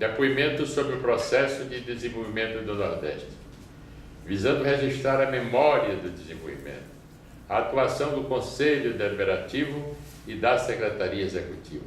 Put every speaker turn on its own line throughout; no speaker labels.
Depoimento sobre o processo de desenvolvimento do Nordeste, visando registrar a memória do desenvolvimento, a atuação do Conselho Deliberativo e da Secretaria Executiva.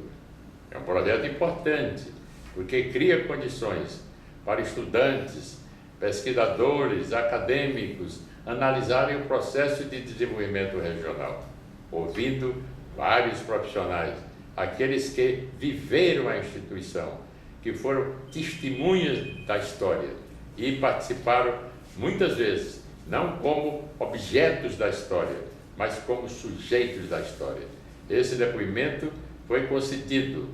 É um projeto importante, porque cria condições para estudantes, pesquisadores, acadêmicos analisarem o processo de desenvolvimento regional, ouvindo vários profissionais, aqueles que viveram a instituição, que foram testemunhas da história e participaram muitas vezes, não como objetos da história, mas como sujeitos da história. Esse depoimento foi concedido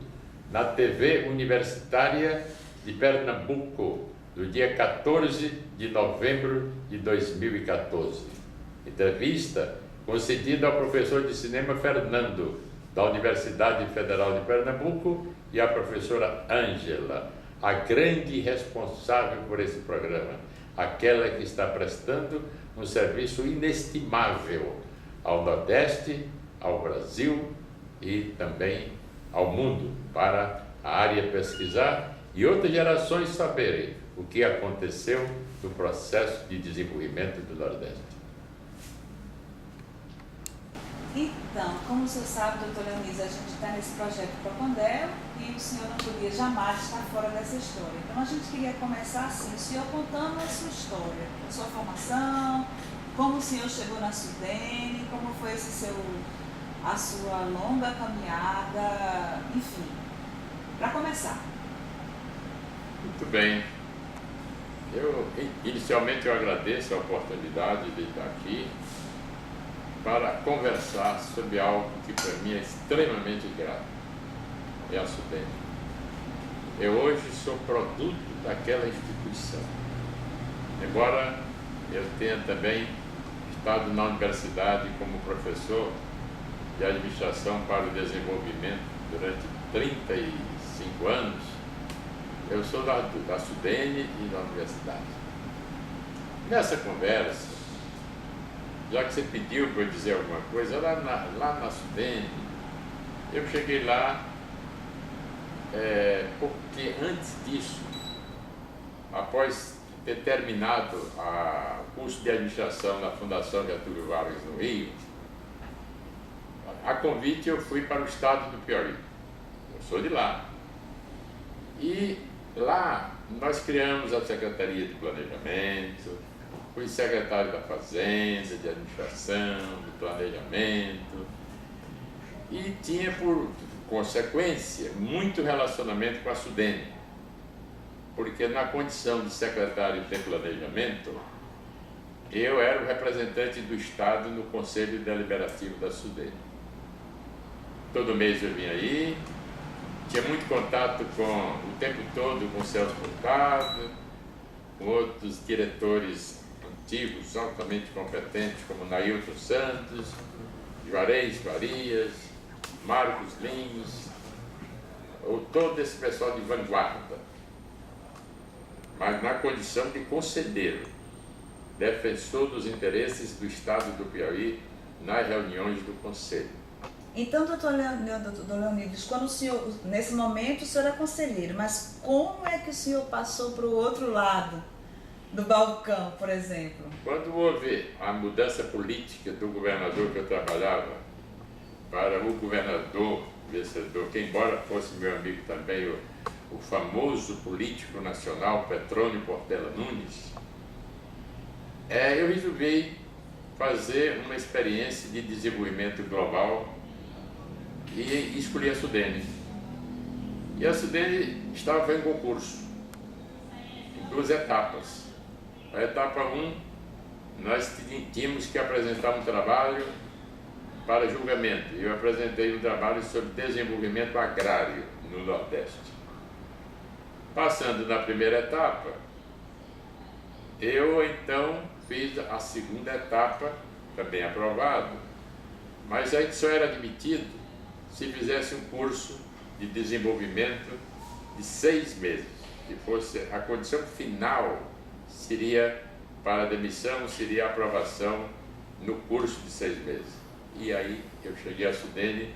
na TV Universitária de Pernambuco, no dia 14 de novembro de 2014. Entrevista concedida ao professor de cinema Fernando, da Universidade Federal de Pernambuco, e à professora Ângela, a grande responsável por esse programa, aquela que está prestando um serviço inestimável ao Nordeste, ao Brasil e também ao mundo, para a área pesquisar e outras gerações saberem o que aconteceu no processo de desenvolvimento do Nordeste.
Então, como o senhor sabe, doutor Leonísio, a gente está nesse projeto Procondel e o senhor não podia jamais estar fora dessa história. Então, a gente queria começar assim, o senhor contando a sua história, a sua formação, como o senhor chegou na Sudene, como foi a sua longa caminhada, enfim, para começar.
Muito bem. Inicialmente, eu agradeço a oportunidade de estar aqui para conversar sobre algo que para mim é extremamente grato, é a Sudene. Eu hoje sou produto daquela instituição. Embora eu tenha também estado na universidade como professor de administração para o desenvolvimento durante 35 anos, eu sou da Sudene e da universidade. Nessa conversa, já que você pediu para eu dizer alguma coisa, lá na Sudene, eu cheguei lá porque antes disso, após ter terminado o curso de administração na Fundação Getúlio Vargas no Rio, a convite eu fui para o estado do Piauí. Eu sou de lá. E lá nós criamos a Secretaria de Planejamento, fui secretário da Fazenda, de Administração, do Planejamento, e tinha por consequência muito relacionamento com a Sudene, porque na condição de secretário de Planejamento, eu era o representante do Estado no Conselho Deliberativo da Sudene. Todo mês eu vinha aí, tinha muito contato o tempo todo com o Celso Furtado, com outros diretores antigos, altamente competentes, como Nailton Santos, Juarez Farias, Marcos Lins, ou todo esse pessoal de vanguarda, mas na condição de conselheiro, defensor dos interesses do Estado do Piauí nas reuniões do Conselho.
Então, doutor Leonísio, quando o senhor, nesse momento o senhor era conselheiro, mas como é que o senhor passou para o outro lado do balcão, por exemplo?
Quando houve a mudança política do governador que eu trabalhava para o governador vencedor, que embora fosse meu amigo também, o famoso político nacional Petrônio Portela Nunes, eu resolvi fazer uma experiência de desenvolvimento global e escolhi a Sudene. E a Sudene estava em concurso, em 2 etapas. A etapa 1, nós tínhamos que apresentar um trabalho para julgamento. Eu apresentei um trabalho sobre desenvolvimento agrário no Nordeste. Passando na primeira etapa, eu então fiz a segunda etapa, também aprovado, mas aí só era admitido se fizesse um curso de desenvolvimento de 6 meses, que fosse a condição final, seria para a demissão, seria a aprovação no curso de 6 meses. E aí eu cheguei à Sudene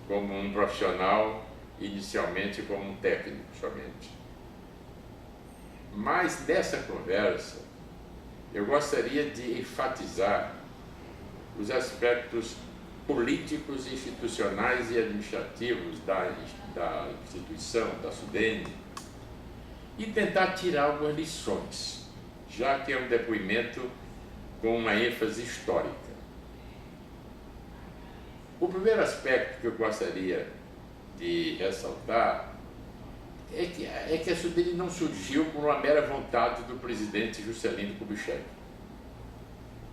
como um profissional, inicialmente como um técnico somente. Mas nessa conversa, eu gostaria de enfatizar os aspectos políticos, institucionais e administrativos da instituição, da SUDENE, e tentar tirar algumas lições, já que é um depoimento com uma ênfase histórica. O primeiro aspecto que eu gostaria de ressaltar é que a SUDENE não surgiu por uma mera vontade do presidente Juscelino Kubitschek.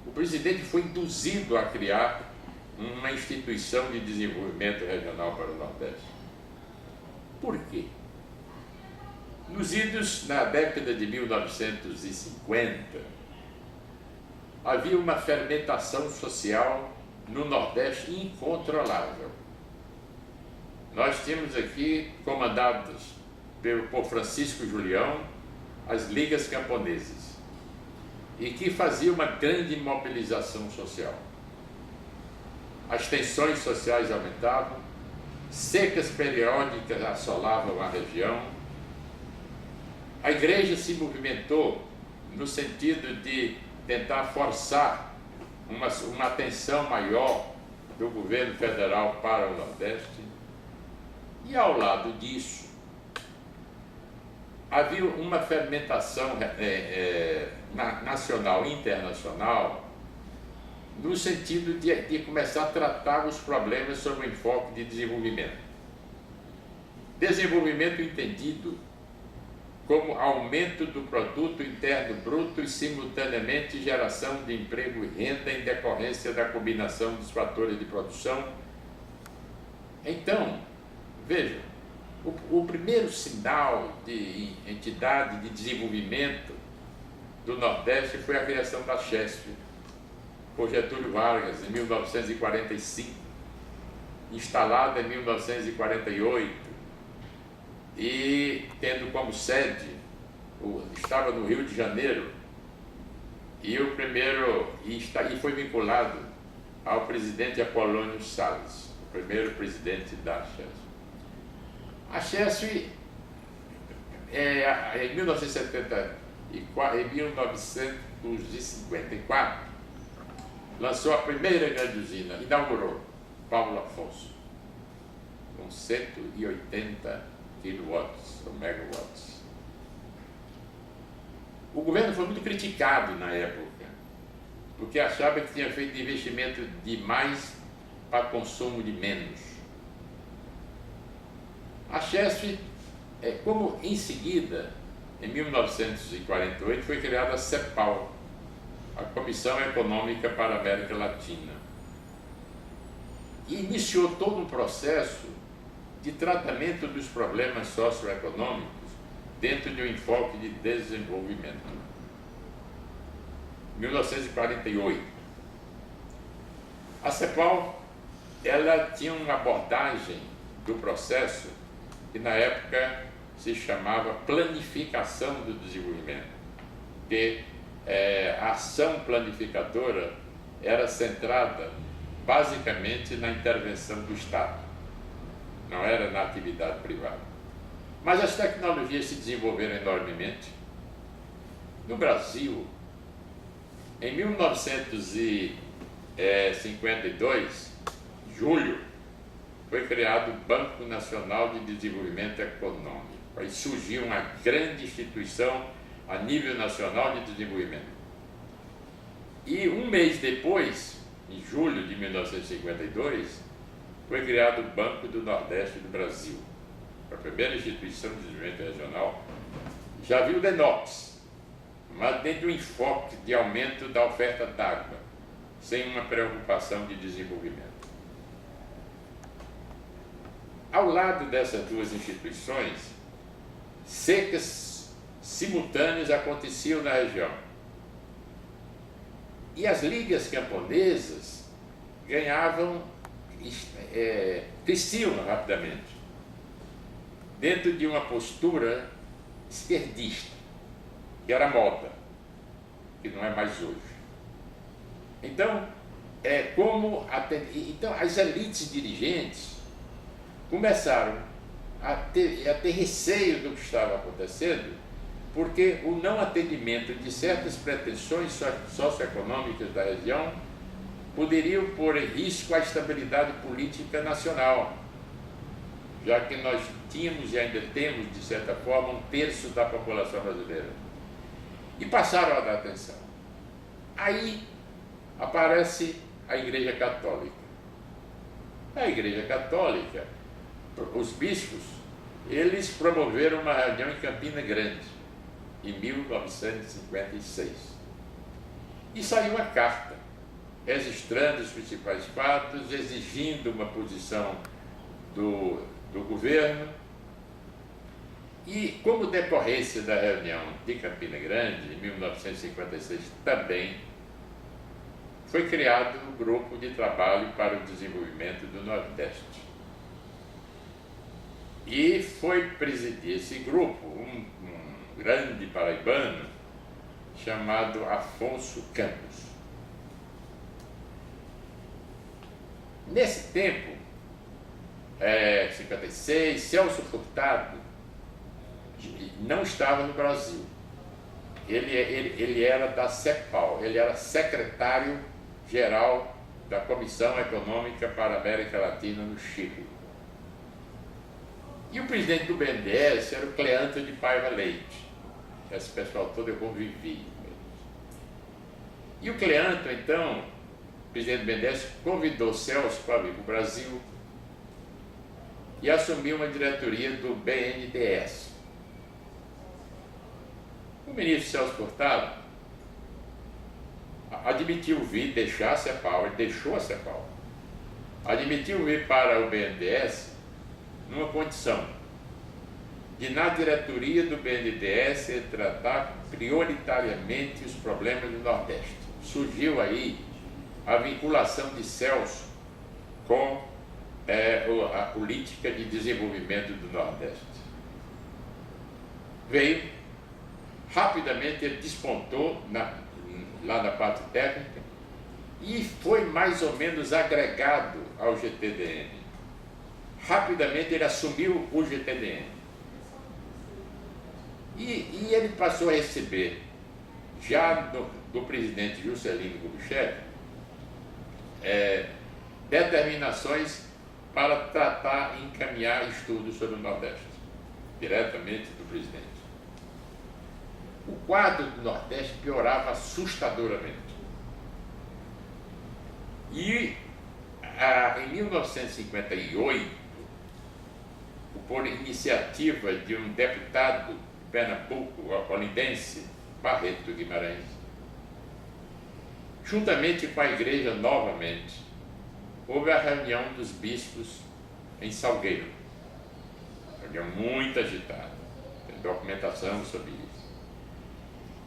O presidente foi induzido a criar uma instituição de desenvolvimento regional para o Nordeste. Por quê? Nos idos na década de 1950, havia uma fermentação social no Nordeste incontrolável. Nós tínhamos aqui, comandados por Francisco Julião, as ligas camponesas, e que fazia uma grande mobilização social. As tensões sociais aumentavam, secas periódicas assolavam a região. A igreja se movimentou no sentido de tentar forçar uma atenção maior do governo federal para o Nordeste. E ao lado disso, havia uma fermentação nacional e internacional no sentido de começar a tratar os problemas sob o enfoque de desenvolvimento. Desenvolvimento entendido como aumento do produto interno bruto e, simultaneamente, geração de emprego e renda em decorrência da combinação dos fatores de produção. Então, vejam, o primeiro sinal de entidade de desenvolvimento do Nordeste foi a criação da CHESF, por Getúlio Vargas, em 1945, instalada em 1948, e tendo como sede, estava no Rio de Janeiro, e foi vinculado ao presidente Apolônio Salles, o primeiro presidente da CHESF. A CHESF, em 1954, lançou a primeira grande usina, inaugurou, Paulo Afonso, com 180 kilowatts ou megawatts. O governo foi muito criticado na época, porque achava que tinha feito investimento demais para consumo de menos. A CHESF, como em seguida, em 1948, foi criada a CEPAL, a Comissão Econômica para a América Latina, e iniciou todo um processo de tratamento dos problemas socioeconômicos dentro de um enfoque de desenvolvimento. 1948. A CEPAL, ela tinha uma abordagem do processo que na época se chamava planificação do desenvolvimento, que a ação planificadora era centrada basicamente na intervenção do Estado, não era na atividade privada. Mas as tecnologias se desenvolveram enormemente. No Brasil, em 1952, julho, foi criado o Banco Nacional de Desenvolvimento Econômico. Aí surgiu uma grande instituição a nível nacional de desenvolvimento. E um mês depois, em julho de 1952, foi criado o Banco do Nordeste do Brasil, a primeira instituição de desenvolvimento regional. Já viu o DENOPS, mas dentro do enfoque de aumento da oferta d'água, sem uma preocupação de desenvolvimento. Ao lado dessas duas instituições, secas simultâneas aconteciam na região. E as ligas camponesas cresciam rapidamente, dentro de uma postura esquerdista, que era moda, que não é mais hoje. Então, as elites dirigentes começaram a ter receio do que estava acontecendo porque o não atendimento de certas pretensões socioeconômicas da região poderiam pôr em risco a estabilidade política nacional, já que nós tínhamos e ainda temos, de certa forma, 1/3 da população brasileira. E passaram a dar atenção. Aí aparece a Igreja Católica. A Igreja Católica, os bispos, eles promoveram uma reunião em Campina Grande, em 1956. E saiu a carta, registrando os principais fatos, exigindo uma posição do governo. E, como decorrência da reunião de Campina Grande, em 1956, também foi criado um grupo de trabalho para o desenvolvimento do Nordeste. E foi presidir esse grupo um grande paraibano chamado Afonso Campos. Nesse tempo, 56, Celso Furtado não estava no Brasil. Ele era da CEPAL, ele era secretário-geral da Comissão Econômica para a América Latina no Chile. E o presidente do BNDES era o Cleanto de Paiva Leite. Esse pessoal todo eu convivi. E o Cleanto, então, o presidente do BNDES, convidou Celso para vir para o Brasil e assumiu uma diretoria do BNDES. O ministro Celso Furtado admitiu vir, deixar a CEPAL, ele deixou a CEPAL, admitiu vir para o BNDES numa condição de, na diretoria do BNDES, ele tratar prioritariamente os problemas do Nordeste. Surgiu aí a vinculação de Celso com a política de desenvolvimento do Nordeste. Veio, rapidamente ele despontou lá na parte técnica e foi mais ou menos agregado ao GTDN. Rapidamente ele assumiu o GTDN. E ele passou a receber, já do presidente Juscelino Kubitschek, determinações para tratar e encaminhar estudos sobre o Nordeste, diretamente do presidente. O quadro do Nordeste piorava assustadoramente. E em 1958, por iniciativa de um deputado de Pernambuco, olindense, Barreto Guimarães, juntamente com a igreja novamente, houve a reunião dos bispos em Salgueiro. Reunião muito agitada, tem documentação sobre isso.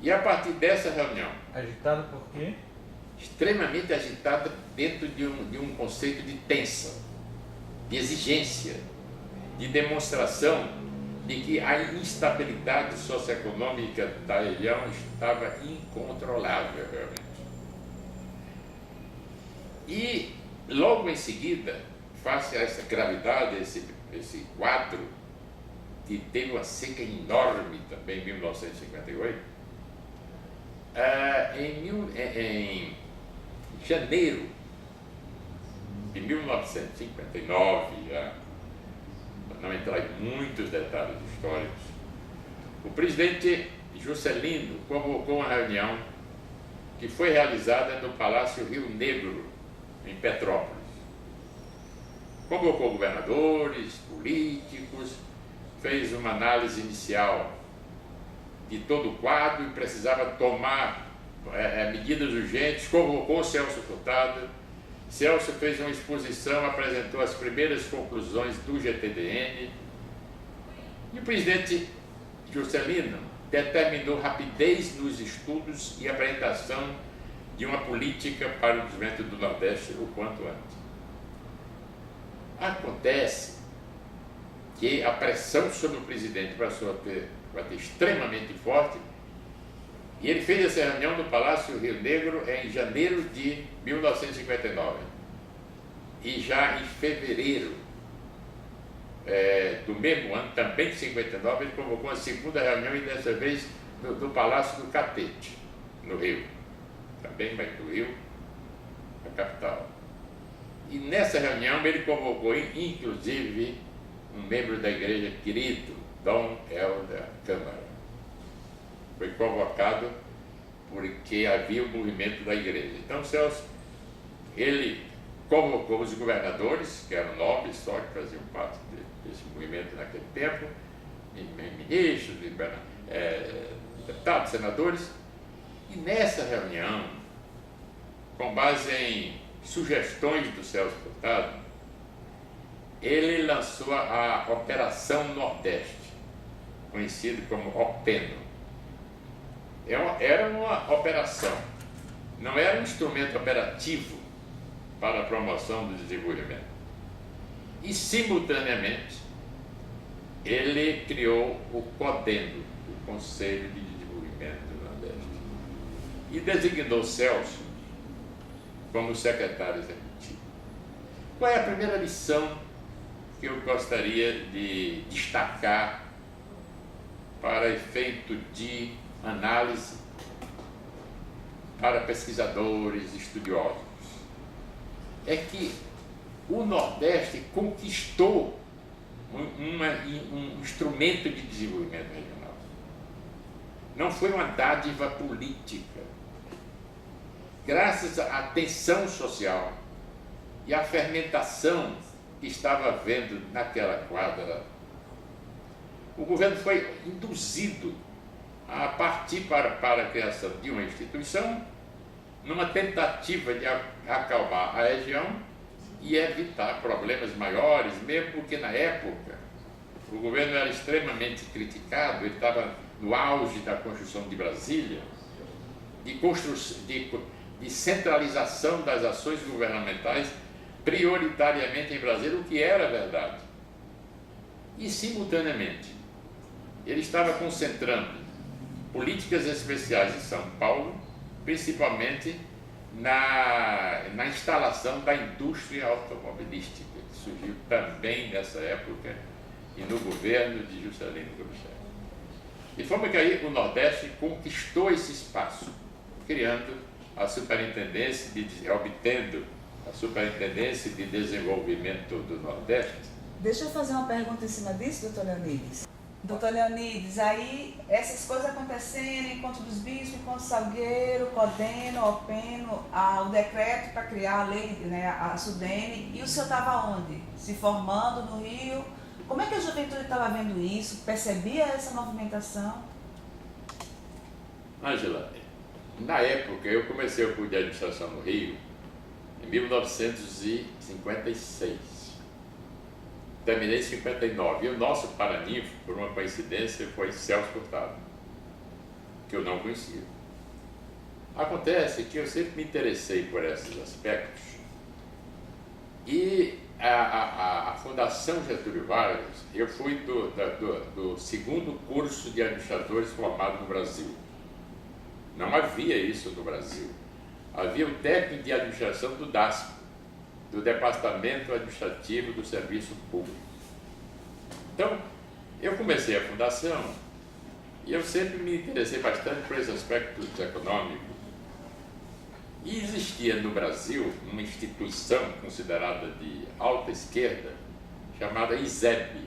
E a partir dessa reunião...
Agitada por quê?
Extremamente agitada dentro de um conceito de tensão, de exigência, de demonstração de que a instabilidade socioeconômica da região estava incontrolável realmente. E logo em seguida, face a essa gravidade, esse quadro, que teve uma seca enorme também em 1958, em janeiro de 1959, já, para não entrar em muitos detalhes históricos, o presidente Juscelino convocou uma reunião que foi realizada no Palácio Rio Negro, em Petrópolis. Convocou governadores, políticos, fez uma análise inicial de todo o quadro e precisava tomar medidas urgentes, convocou Celso Furtado. Celso fez uma exposição, apresentou as primeiras conclusões do GTDN e o presidente Juscelino determinou rapidez nos estudos e apresentação de uma política para o desenvolvimento do Nordeste o quanto antes. Acontece que a pressão sobre o presidente passou a ter extremamente forte e ele fez essa reunião no Palácio Rio Negro em janeiro de 1959 e já em fevereiro do mesmo ano, também de 59, ele convocou uma segunda reunião, e dessa vez no Palácio do Catete, no Rio. Também, mas no Rio, a capital. E nessa reunião ele convocou, inclusive, um membro da igreja querido, Dom Helder Câmara. Foi convocado porque havia o movimento da igreja. Então, Celso, ele convocou os governadores, que eram nobres só, que faziam parte desse movimento naquele tempo, ministros, deputados, senadores, e nessa reunião, com base em sugestões do Celso Furtado, ele lançou a Operação Nordeste, conhecida como OPENO. Era uma operação, não era um instrumento operativo para a promoção do desenvolvimento. E, simultaneamente, ele criou o CODENO, o Conselho de Desenvolvimento do Nordeste, e designou Celso como secretário executivo. Qual é a primeira lição que eu gostaria de destacar para efeito de análise para pesquisadores, estudiosos? É que o Nordeste conquistou um instrumento de desenvolvimento regional. Não foi uma dádiva política. Graças à tensão social e à fermentação que estava havendo naquela quadra, o governo foi induzido a partir para a criação de uma instituição, numa tentativa de acalmar a região e evitar problemas maiores, mesmo porque na época o governo era extremamente criticado, ele estava no auge da construção de Brasília, de centralização das ações governamentais, prioritariamente em Brasília, o que era verdade. E, simultaneamente, ele estava concentrando políticas especiais em São Paulo, principalmente na instalação da indústria automobilística, que surgiu também nessa época e no governo de Juscelino Kubitschek. De forma que aí o Nordeste conquistou esse espaço, obtendo a Superintendência de Desenvolvimento do Nordeste.
Deixa eu fazer uma pergunta em cima disso, doutor Leonides. Doutor Leonides, aí essas coisas acontecendo, Encontro dos Bispos, Encontro Salgueiro, CODENO, OPENO, o decreto para criar a lei, né, a SUDENE, e o senhor estava onde? Se formando no Rio? Como é que a juventude estava vendo isso? Percebia essa movimentação?
Ângela, na época eu comecei o curso de administração no Rio em 1956. Terminei em 59. E o nosso paraninfo, por uma coincidência, foi Celso Furtado, que eu não conhecia. Acontece que eu sempre me interessei por esses aspectos e a Fundação Getúlio Vargas, eu fui do segundo curso de administradores formado no Brasil. Não havia isso no Brasil. Havia o técnico de administração do DASP, do Departamento Administrativo do Serviço Público. Então, eu comecei a fundação e eu sempre me interessei bastante por esses aspectos econômicos. E existia no Brasil uma instituição considerada de alta esquerda, chamada ISEB,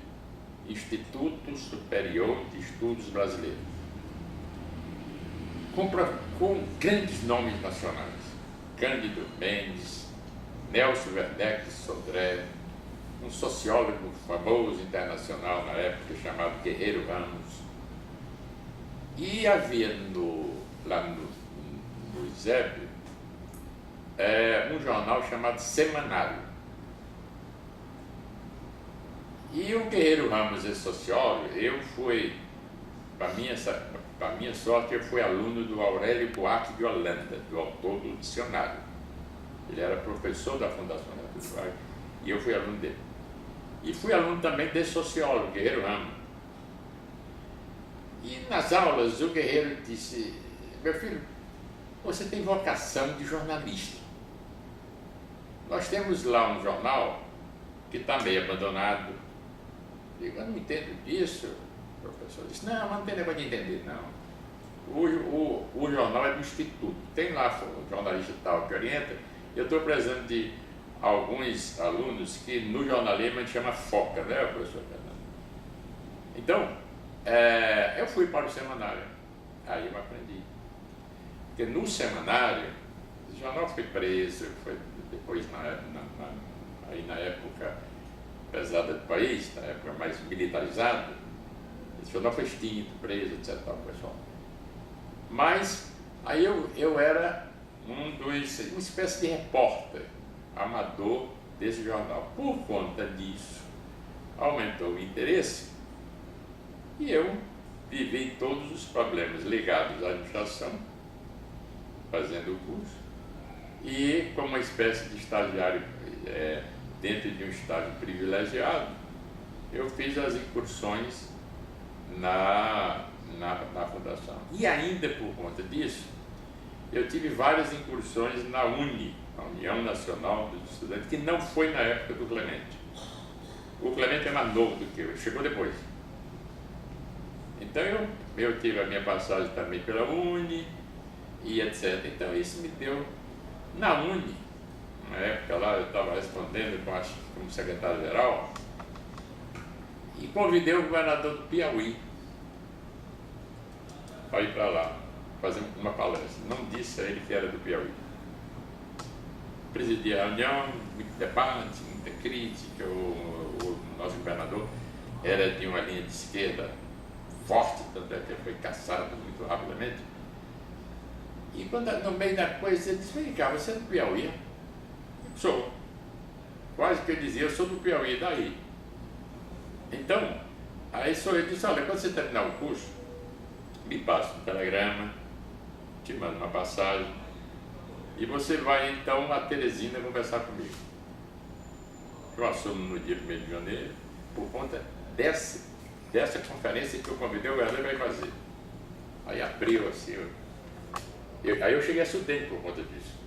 Instituto Superior de Estudos Brasileiros, com grandes nomes nacionais: Cândido Mendes, Nelson Werneck Sodré, um sociólogo famoso internacional na época chamado Guerreiro Ramos. E havia lá no ISEB um jornal chamado Semanário. E o Guerreiro Ramos é sociólogo. Eu fui, para minha sorte, eu fui aluno do Aurélio Buarque de Holanda, do autor do dicionário. Ele era professor da Fundação Getúlio Vargas e eu fui aluno dele. E fui aluno também desse sociólogo, Guerreiro Ramos. E nas aulas o Guerreiro disse: meu filho, você tem vocação de jornalista. Nós temos lá um jornal que está meio abandonado, Digo, eu não entendo disso. O professor disse, não, mas não tem negócio de entender, não. O jornal é do Instituto. Tem lá o jornalista tal que orienta. Eu estou precisando de alguns alunos que no jornalismo a gente chama foca, né, professor Fernando? Então, eu fui para o semanário. Aí eu aprendi. Porque no semanário, o jornal foi preso, foi depois, aí na época pesada do país, na época mais militarizada, esse jornal foi extinto, preso, etc. Pessoal. Mas aí eu era uma espécie de repórter amador desse jornal. Por conta disso, aumentou o interesse e eu vivi todos os problemas ligados à administração, fazendo o curso, e como uma espécie de estagiário dentro de um estágio privilegiado, eu fiz as incursões na fundação. E ainda por conta disso, eu tive várias incursões na UNE, a União Nacional dos Estudantes, que não foi na época do Clemente. O Clemente é mais novo do que eu, chegou depois. Então eu tive a minha passagem também pela UNE e etc. Então isso me deu, na UNE, na época lá eu estava respondendo como secretário-geral, e convidei o governador do Piauí para ir para lá, fazer uma palestra. Não disse a ele que era do Piauí. Presidi a reunião, muito debate, muita crítica. O nosso governador era de uma linha de esquerda forte, tanto é que ele foi caçado muito rapidamente. E quando no meio da coisa ele disse, vem cá, você é do Piauí? Sou. Quase que eu dizia, eu sou do Piauí, daí. Então, aí ele disse, olha, quando você terminar o curso, me passa um telegrama, te manda uma passagem, e você vai então a Teresina conversar comigo. Eu assumo no dia 1º de janeiro, por conta dessa conferência que eu convidei o governador vai fazer. Aí abriu assim, aí eu cheguei a Sudene por conta disso.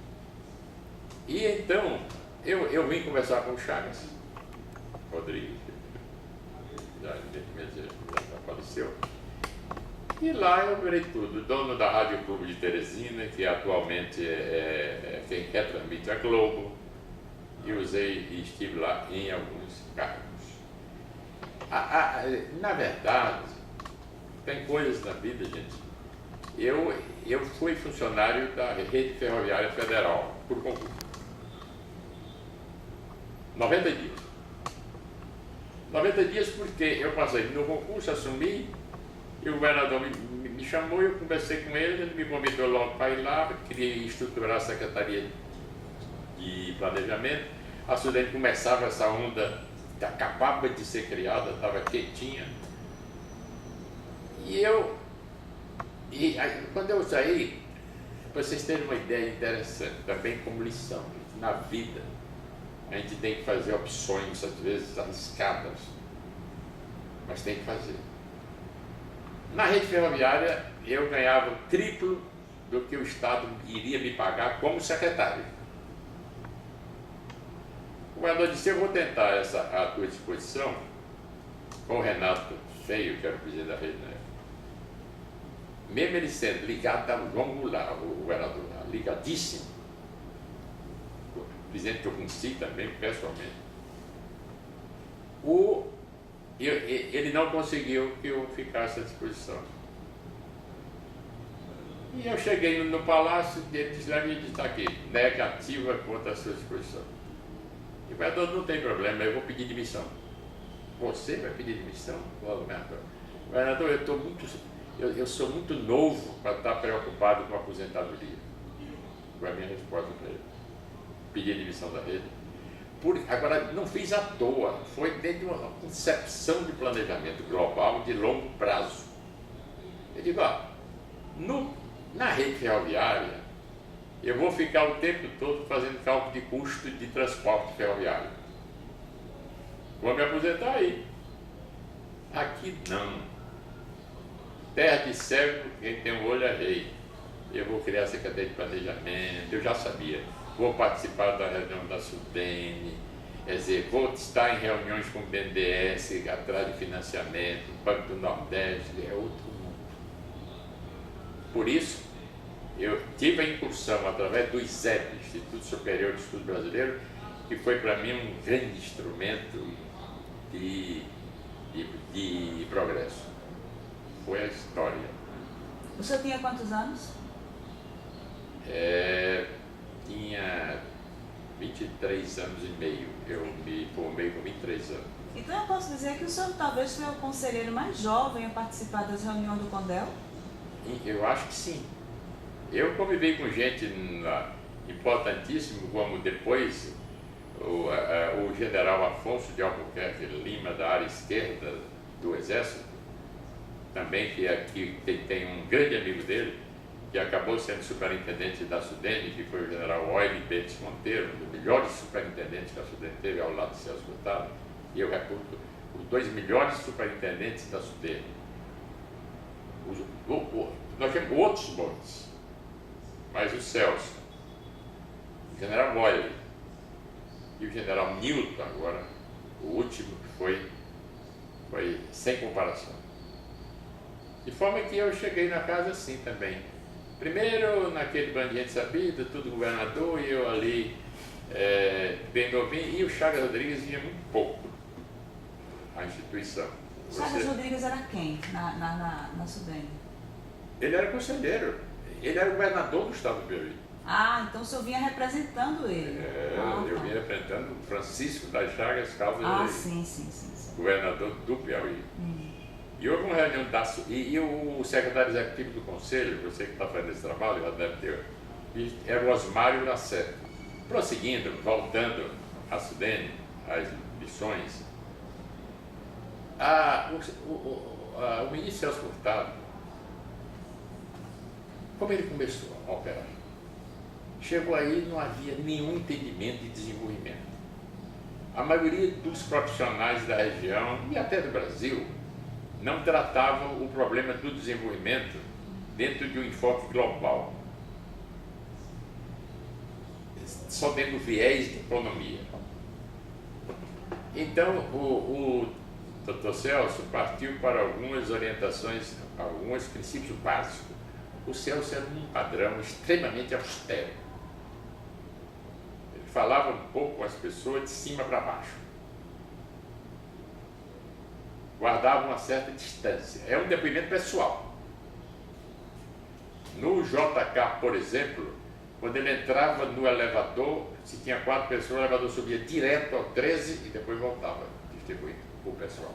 E então, eu vim conversar com o Chagas Rodrigues, já faleceu. E lá eu virei tudo, dono da Rádio Clube de Teresina, que atualmente quem transmite a Globo, e estive lá em alguns cargos. Na verdade, tem coisas na vida, gente. Eu fui funcionário da Rede Ferroviária Federal, por concurso. 90 dias. 90 dias porque eu passei no concurso, assumi, e o governador me chamou, eu conversei com ele, ele me convidou logo para ir lá, queria estruturar a Secretaria de Planejamento. A Sudene começava essa onda, que acabava de ser criada, estava quietinha. E aí, quando eu saí, para vocês terem uma ideia interessante, também como lição, na vida, a gente tem que fazer opções, às vezes arriscadas, mas tem que fazer. Na rede ferroviária, eu ganhava o triplo do que o Estado iria me pagar como secretário. O governador disse, eu vou tentar à tua disposição, com o Renato Feio, que era o presidente da rede, né? Mesmo ele sendo ligado a João Goulart, o governador, ligadíssimo, o presidente que eu conheci também, pessoalmente, ele não conseguiu que eu ficasse à disposição. E eu cheguei no palácio e ele disse, Levi, está aqui, negativa contra a sua disposição. E o governador, não tem problema, eu vou pedir demissão. Você vai pedir demissão? Governador, eu sou muito novo para estar preocupado com a aposentadoria. Foi a minha resposta para ele. Pedi a demissão da rede. Agora, não fiz à toa, foi dentro de uma concepção de planejamento global de longo prazo. Eu digo, na rede ferroviária, eu vou ficar o tempo todo fazendo cálculo de custo de transporte ferroviário. Vou me aposentar aí. Aqui não. Terra de cego, quem tem um olho é rei. Eu vou criar a Secretaria de Planejamento, eu já sabia. Vou participar da reunião da Sudene. Quer dizer, vou estar em reuniões com o BNDES, atrás de financiamento, Banco do Nordeste, é outro mundo. Por isso, eu tive a incursão através do ISEB, Instituto Superior de Estudo Brasileiro, que foi para mim um grande instrumento de progresso. Foi a história.
O senhor tinha quantos anos?
Tinha 23 anos e meio. Eu me formei com 23 anos.
Então eu posso dizer que o senhor talvez foi o conselheiro mais jovem a participar das reuniões do CONDEL?
Eu acho que sim. Eu convivi com gente importantíssima, como depois o general Afonso de Albuquerque Lima, da área esquerda do Exército, também que aqui tem um grande amigo dele, que acabou sendo superintendente da SUDENE, que foi o general Oile Bates Monteiro, um dos melhores superintendentes que a SUDENE teve ao lado de Celso Furtado, e eu reputo os dois melhores superintendentes da SUDENE. Nós temos outros bons, mas o Celso, o general Oile e o general Newton, agora, o último, que foi sem comparação. De forma que eu cheguei na casa assim também. Primeiro, naquele bando de gente sabida, tudo governador, e eu ali, bem novinho, e o Chagas Rodrigues vinha muito pouco à instituição.
Chagas Rodrigues era quem na SUDENE?
Ele era conselheiro, ele era governador do estado do Piauí.
Ah, então o senhor vinha representando ele.
Eu vinha representando Francisco das Chagas Caldas Rodrigues,
sim.
governador do Piauí. E houve uma reunião e o secretário executivo do conselho, você que está fazendo esse trabalho, já deve ter, era o Osmário Lacerda. Prosseguindo, voltando à SUDENE, às lições, o ministro Celso Furtado, como ele começou a operar, chegou aí, não havia nenhum entendimento de desenvolvimento. A maioria dos profissionais da região e até do Brasil não tratavam o problema do desenvolvimento dentro de um enfoque global, só dentro do viés de economia. Então, o Dr. Celso partiu para algumas orientações, alguns princípios básicos. O Celso era um padrão extremamente austero. Ele falava um pouco com as pessoas de cima para baixo. Guardava uma certa distância. É um depoimento pessoal. No JK, por exemplo, quando ele entrava no elevador, se tinha 4 pessoas, o elevador subia direto ao 13 e depois voltava, distribuindo para o pessoal.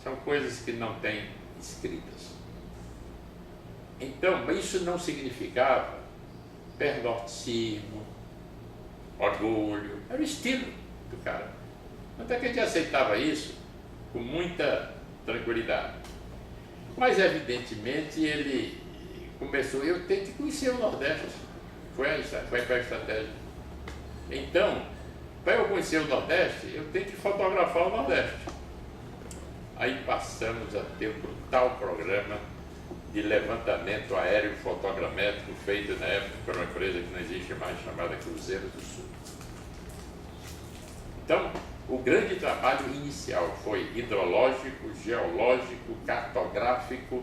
São coisas que não têm escritas. Então, isso não significava pernortismo, orgulho, era o estilo do cara. Até que a gente aceitava isso com muita tranquilidade. Mas, evidentemente, ele começou, eu tenho que conhecer o Nordeste, foi a estratégia. Então, para eu conhecer o Nordeste, eu tenho que fotografar o Nordeste. Aí passamos a ter um brutal programa de levantamento aéreo fotogramétrico feito na época por uma empresa que não existe mais, chamada Cruzeiro do Sul. Então, o grande trabalho inicial foi hidrológico, geológico, cartográfico,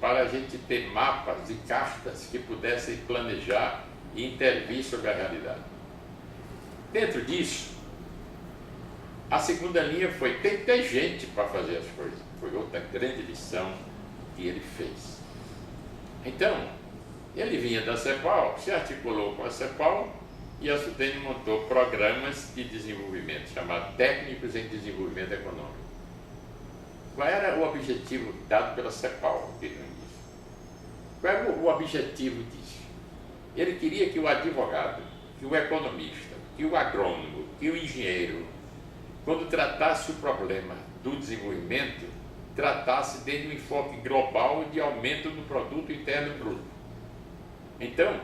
para a gente ter mapas e cartas que pudessem planejar e intervir sobre a realidade. Dentro disso, a segunda linha foi ter gente para fazer as coisas. Foi outra grande lição que ele fez. Então, ele vinha da CEPAL, se articulou com a CEPAL, e a SUDENE montou programas de desenvolvimento, chamados Técnicos em Desenvolvimento Econômico. Qual era o objetivo dado pela CEPAL aqui no início? Qual era o objetivo disso? Ele queria que o advogado, que o economista, que o agrônomo, que o engenheiro, quando tratasse o problema do desenvolvimento, tratasse dentro de um enfoque global de aumento do produto interno bruto. Então,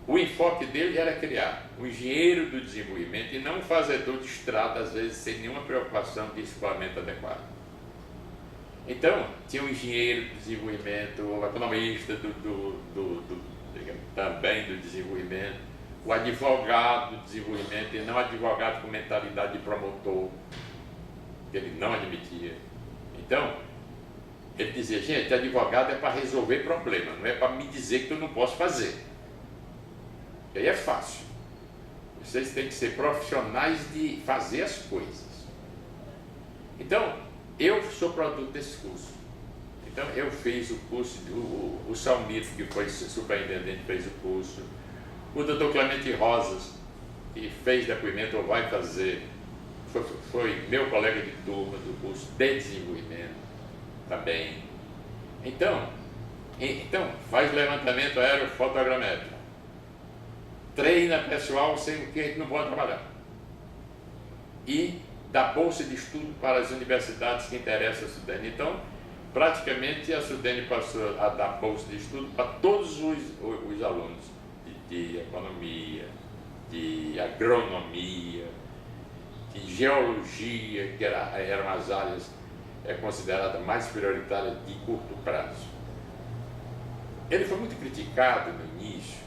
o enfoque dele era criar um engenheiro do desenvolvimento e não um fazedor de estrada, às vezes sem nenhuma preocupação de escoamento adequado. Então, tinha um engenheiro do desenvolvimento, um economista também do desenvolvimento, o advogado do desenvolvimento, e não advogado com mentalidade de promotor, que ele não admitia. Então, ele dizia, gente, advogado é para resolver problema, não é para me dizer que eu não posso fazer. E aí é fácil. Vocês têm que ser profissionais de fazer as coisas. Então, eu sou produto desse curso. Então, eu fiz o curso, o Salmito, que foi superintendente, fez o curso. O doutor Clemente Rosas, que fez depoimento, ou vai fazer, foi meu colega de turma do curso de desenvolvimento também. Então faz levantamento aerofotogramétrico. Treina pessoal sem o que a gente não pode trabalhar. E dá bolsa de estudo para as universidades que interessam a Sudene. Então, praticamente a Sudene passou a dar bolsa de estudo para todos os alunos de economia, de agronomia, de geologia, que eram as áreas consideradas mais prioritárias de curto prazo. Ele foi muito criticado no início,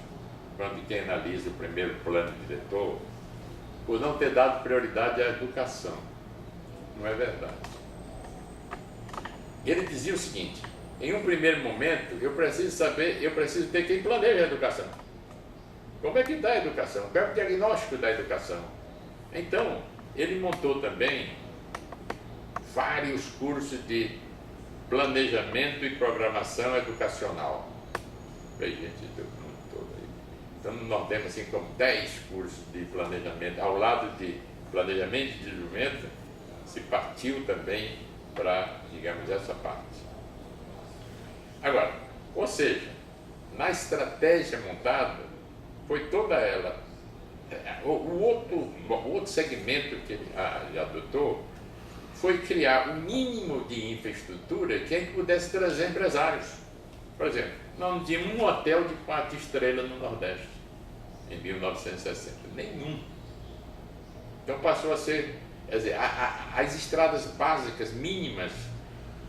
quando quem analisa o primeiro plano diretor, por não ter dado prioridade à educação. Não é verdade. Ele dizia o seguinte: em um primeiro momento, eu preciso ter quem planeje a educação. Como é que dá a educação? Qual é o diagnóstico da educação? Então, ele montou também vários cursos de planejamento e programação educacional. Veio gente do mundo todo aí. Então, nós temos assim como 10 cursos de planejamento. Ao lado de planejamento e desenvolvimento, se partiu também para, digamos, essa parte. Agora, ou seja, na estratégia montada, foi toda ela. O outro segmento que ele adotou foi criar o mínimo de infraestrutura que a gente pudesse trazer empresários. Por exemplo, nós não tínhamos um hotel de 4 estrelas no Nordeste, em 1960. Nenhum. Então passou a ser, quer dizer, as estradas básicas mínimas,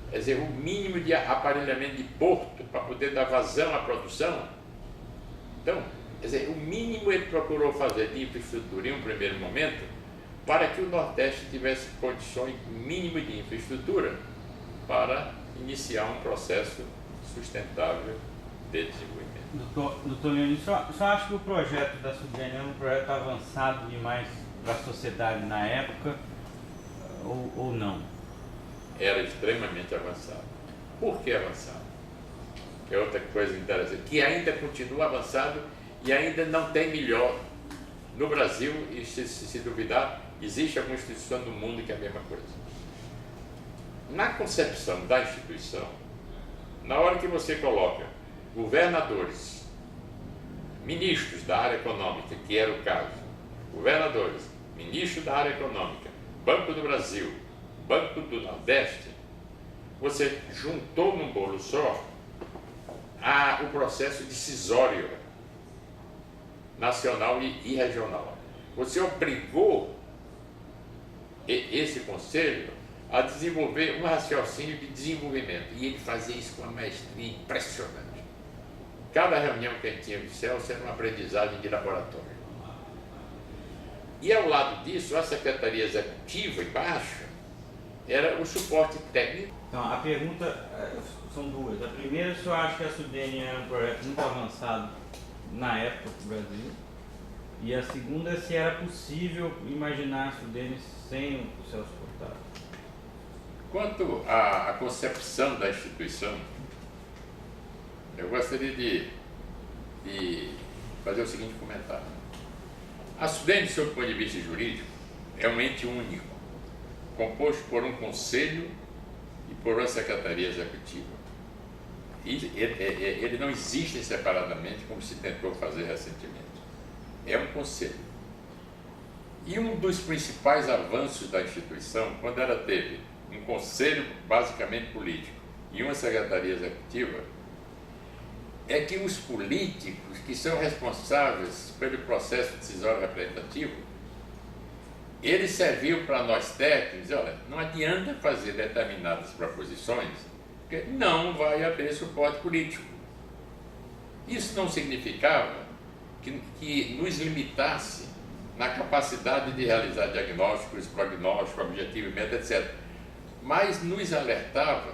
quer dizer, o mínimo de aparelhamento de porto para poder dar vazão à produção. Então, quer dizer, o mínimo ele procurou fazer de infraestrutura em um primeiro momento para que o Nordeste tivesse condições mínimas de infraestrutura para iniciar um processo sustentável de desenvolvimento.
Doutor Leonir, só acha que o projeto da Sudene é um projeto avançado demais para a sociedade na época ou não?
Era extremamente avançado. Por que avançado? É outra coisa interessante, que ainda continua avançado e ainda não tem melhor. No Brasil, e se duvidar, existe alguma instituição do mundo que é a mesma coisa. Na concepção da instituição, na hora que você coloca governadores, ministros da área econômica, que era o caso, governadores, ministros da área econômica, Banco do Brasil, Banco do Nordeste, você juntou num bolo só o processo decisório nacional e regional. Você obrigou esse conselho a desenvolver um raciocínio de desenvolvimento, e ele fazia isso com uma maestria impressionante. Cada reunião que a gente tinha no Celso era uma aprendizagem de laboratório. E ao lado disso, a Secretaria Executiva embaixo era o suporte técnico.
Então, a pergunta são duas. A primeira, se eu acho que a Sudene era um projeto muito avançado na época do Brasil, e a segunda é se era possível imaginar a Sudene sem o Celso Furtado.
Quanto à concepção da instituição, eu gostaria de fazer o seguinte comentário. A Sudene, sob o ponto de vista jurídico, é um ente único, composto por um conselho e por uma secretaria executiva. Ele não existe separadamente, como se tentou fazer recentemente. É um conselho. E um dos principais avanços da instituição, quando ela teve um conselho basicamente político e uma secretaria executiva, é que os políticos que são responsáveis pelo processo decisório representativo, eles serviam para nós técnicos, olha, não adianta fazer determinadas proposições, porque não vai haver suporte político. Isso não significava que nos limitasse na capacidade de realizar diagnósticos, prognósticos, objetivo, meta, etc. Mas nos alertava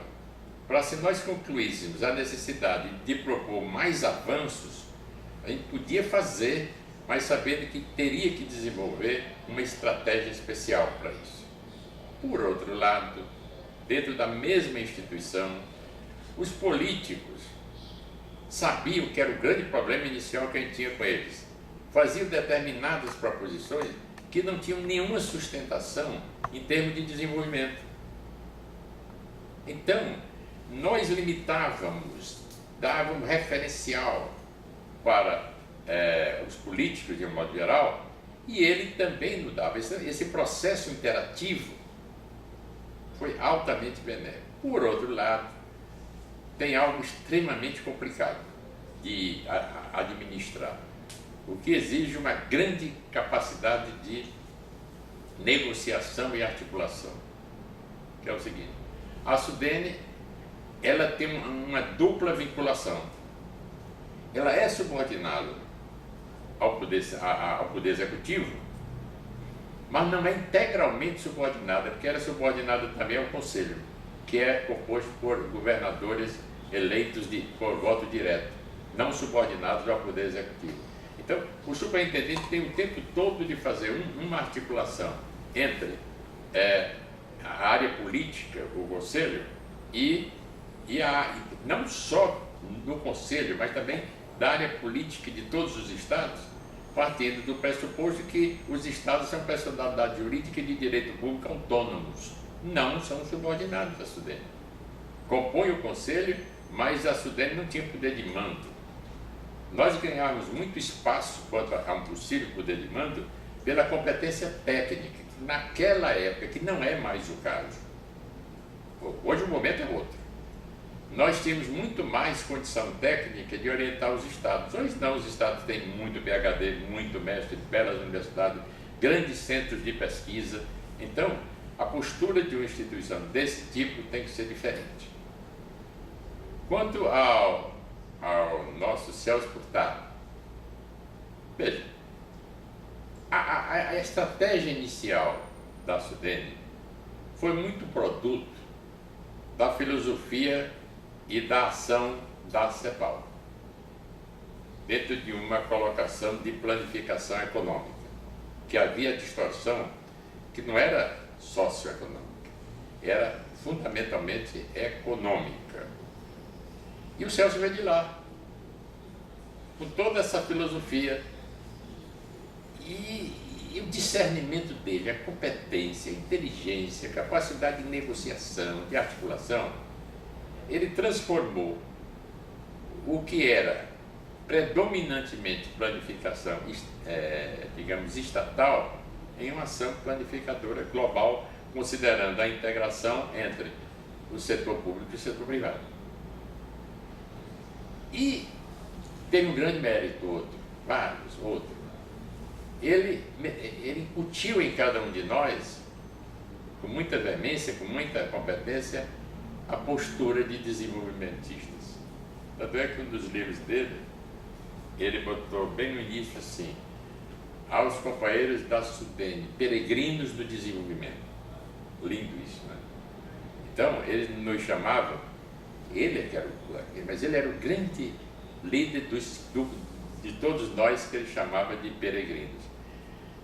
para, se nós concluíssemos a necessidade de propor mais avanços, a gente podia fazer, mas sabendo que teria que desenvolver uma estratégia especial para isso. Por outro lado, dentro da mesma instituição, os políticos sabiam que era o grande problema inicial que a gente tinha com eles. Faziam determinadas proposições que não tinham nenhuma sustentação em termos de desenvolvimento. Então, nós limitávamos, dávamos referencial para os políticos de um modo geral, e ele também nos dava. Esse processo interativo foi altamente benéfico. Por outro lado, tem algo extremamente complicado de administrar, o que exige uma grande capacidade de negociação e articulação, que é o seguinte: a SUDENE, ela tem uma dupla vinculação. Ela é subordinada ao poder executivo, mas não é integralmente subordinada, porque ela é subordinada também ao Conselho, que é composto por governadores eleitos por voto direto, não subordinados ao Poder Executivo. Então, o superintendente tem o tempo todo de fazer uma articulação entre a área política, o Conselho, e não só no Conselho, mas também da área política de todos os estados, partindo do pressuposto que os estados são personalidade jurídica e de direito público autônomos, não são subordinados à SUDENE. Compõe o Conselho, mas a SUDENE não tinha poder de mando. Nós ganhávamos muito espaço quanto a um possível poder de mando pela competência técnica, que naquela época, que não é mais o caso. Hoje o momento é outro. Nós tínhamos muito mais condição técnica de orientar os estados. Hoje não, os estados têm muito PhD, muito mestre, belas universidades, grandes centros de pesquisa. Então, a postura de uma instituição desse tipo tem que ser diferente. Quanto ao nosso Celso Furtado, veja, a estratégia inicial da SUDENE foi muito produto da filosofia e da ação da CEPAL, dentro de uma colocação de planificação econômica, que havia distorção que não era socioeconômica, era fundamentalmente econômica. E o Celso veio de lá, com toda essa filosofia, e o discernimento dele, a competência, a inteligência, a capacidade de negociação, de articulação, ele transformou o que era predominantemente planificação, digamos, estatal, em uma ação planificadora global, considerando a integração entre o setor público e o setor privado. E tem um grande mérito outro, vários outros. Ele incutiu em cada um de nós, com muita veemência, com muita competência, a postura de desenvolvimentistas. Tanto é que um dos livros dele, ele botou bem no início assim: aos companheiros da SUDENE, peregrinos do desenvolvimento. Lindo isso, né? Então, ele nos chamava, mas ele era o grande líder de todos nós, que ele chamava de peregrinos.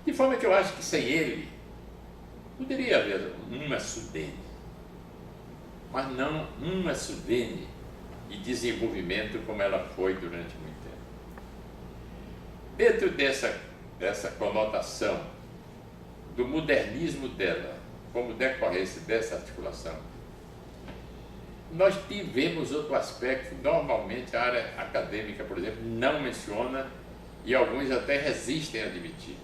De forma que eu acho que sem ele, poderia haver uma SUDENE, mas não uma SUDENE de desenvolvimento como ela foi durante muito tempo. Dentro dessa conotação do modernismo dela, como decorrência dessa articulação, nós tivemos outro aspecto que normalmente a área acadêmica, por exemplo, não menciona e alguns até resistem a admitir.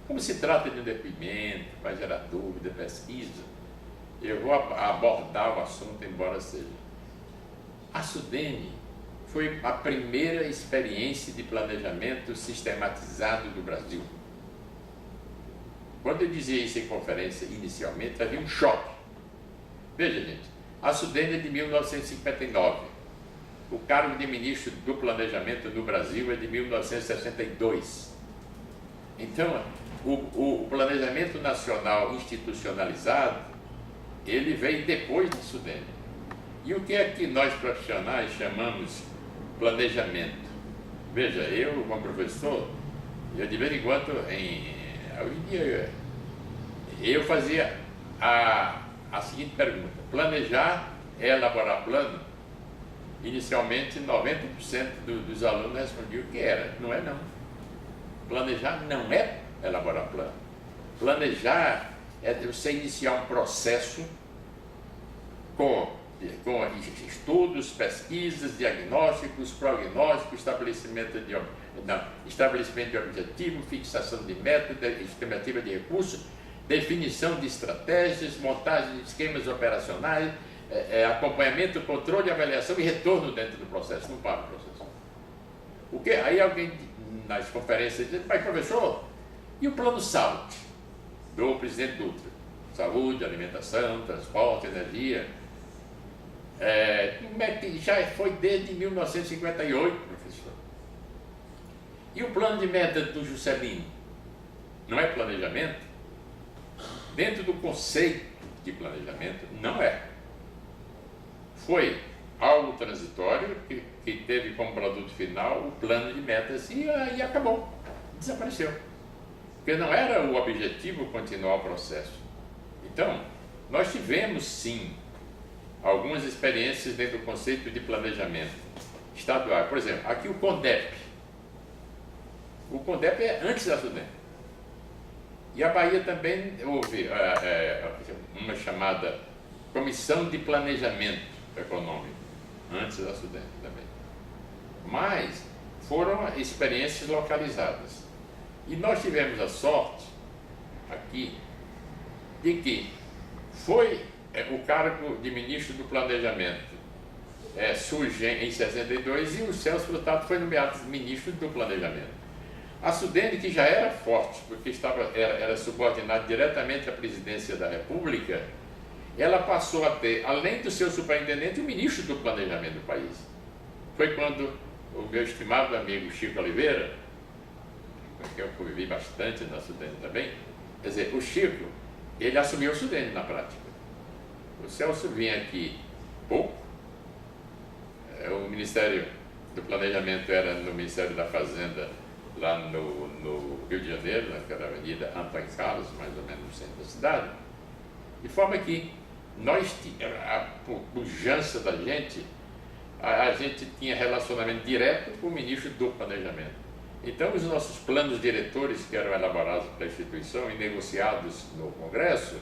Como se trata de um depoimento, vai gerar dúvida, pesquisa, eu vou abordar o assunto, embora seja. A SUDENE foi a primeira experiência de planejamento sistematizado do Brasil. Quando eu dizia isso em conferência inicialmente, havia um choque. Veja, gente, a SUDENE é de 1959. o cargo de ministro do Planejamento no Brasil é de 1962. Então, o planejamento nacional institucionalizado, ele veio depois do Sudene. E o que é que nós profissionais chamamos planejamento? Veja, eu como professor, eu de vez em quando, hoje em dia, eu fazia a seguinte pergunta: planejar é elaborar plano? Inicialmente, 90% dos alunos respondiam que era. Não é não. Planejar não é elaborar plano. Planejar é você iniciar um processo com estudos, pesquisas, diagnósticos, prognósticos, estabelecimento de objetivo, fixação de método, estimativa de recursos, definição de estratégias, montagem de esquemas operacionais, acompanhamento, controle, avaliação e retorno dentro do processo. Não para o processo. Aí alguém nas conferências diz: mas professor, e o plano saúde do presidente Dutra? Saúde, alimentação, transporte, energia. Já foi desde 1958, professor. E o plano de meta do Juscelino? Não é planejamento? Dentro do conceito de planejamento, não é. Foi algo transitório que teve como produto final o plano de metas e acabou, desapareceu. Porque não era o objetivo continuar o processo. Então, nós tivemos sim algumas experiências dentro do conceito de planejamento estadual. Por exemplo, aqui o CONDEP. O CONDEP é antes da Sudene. E a Bahia também houve uma chamada Comissão de Planejamento Econômico, antes da Sudene também. Mas foram experiências localizadas. E nós tivemos a sorte aqui de que foi o cargo de ministro do Planejamento surge em 62 e o Celso Furtado foi nomeado ministro do Planejamento. A Sudene, que já era forte, porque era subordinada diretamente à presidência da República, ela passou a ter, além do seu superintendente, o ministro do Planejamento do país. Foi quando o meu estimado amigo Chico Oliveira, com quem eu convivi bastante na Sudene também, quer dizer, o Chico, ele assumiu o Sudene na prática. O Celso vinha aqui pouco, o Ministério do Planejamento era no Ministério da Fazenda, lá no Rio de Janeiro, naquela avenida Antônio Carlos, mais ou menos no centro da cidade, de forma que nós, a pujança da gente, a gente tinha relacionamento direto com o ministro do Planejamento. Então, os nossos planos diretores, que eram elaborados pela instituição e negociados no Congresso,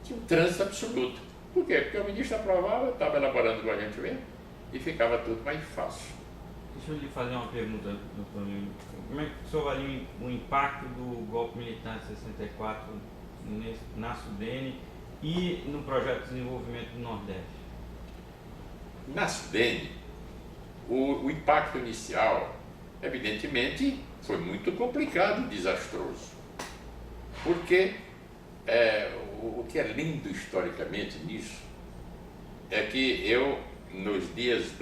tinham trânsito absoluto. Por quê? Porque o ministro aprovava, estava elaborando com a gente mesmo, e ficava tudo mais fácil.
Deixa eu lhe fazer uma pergunta, doutor Lino. Como é que o senhor avalia o impacto do golpe militar de 64 na Sudene e no projeto de desenvolvimento do Nordeste?
Na Sudene, o impacto inicial, evidentemente, foi muito complicado e desastroso. Porque o que é lindo historicamente nisso é que eu, nos 3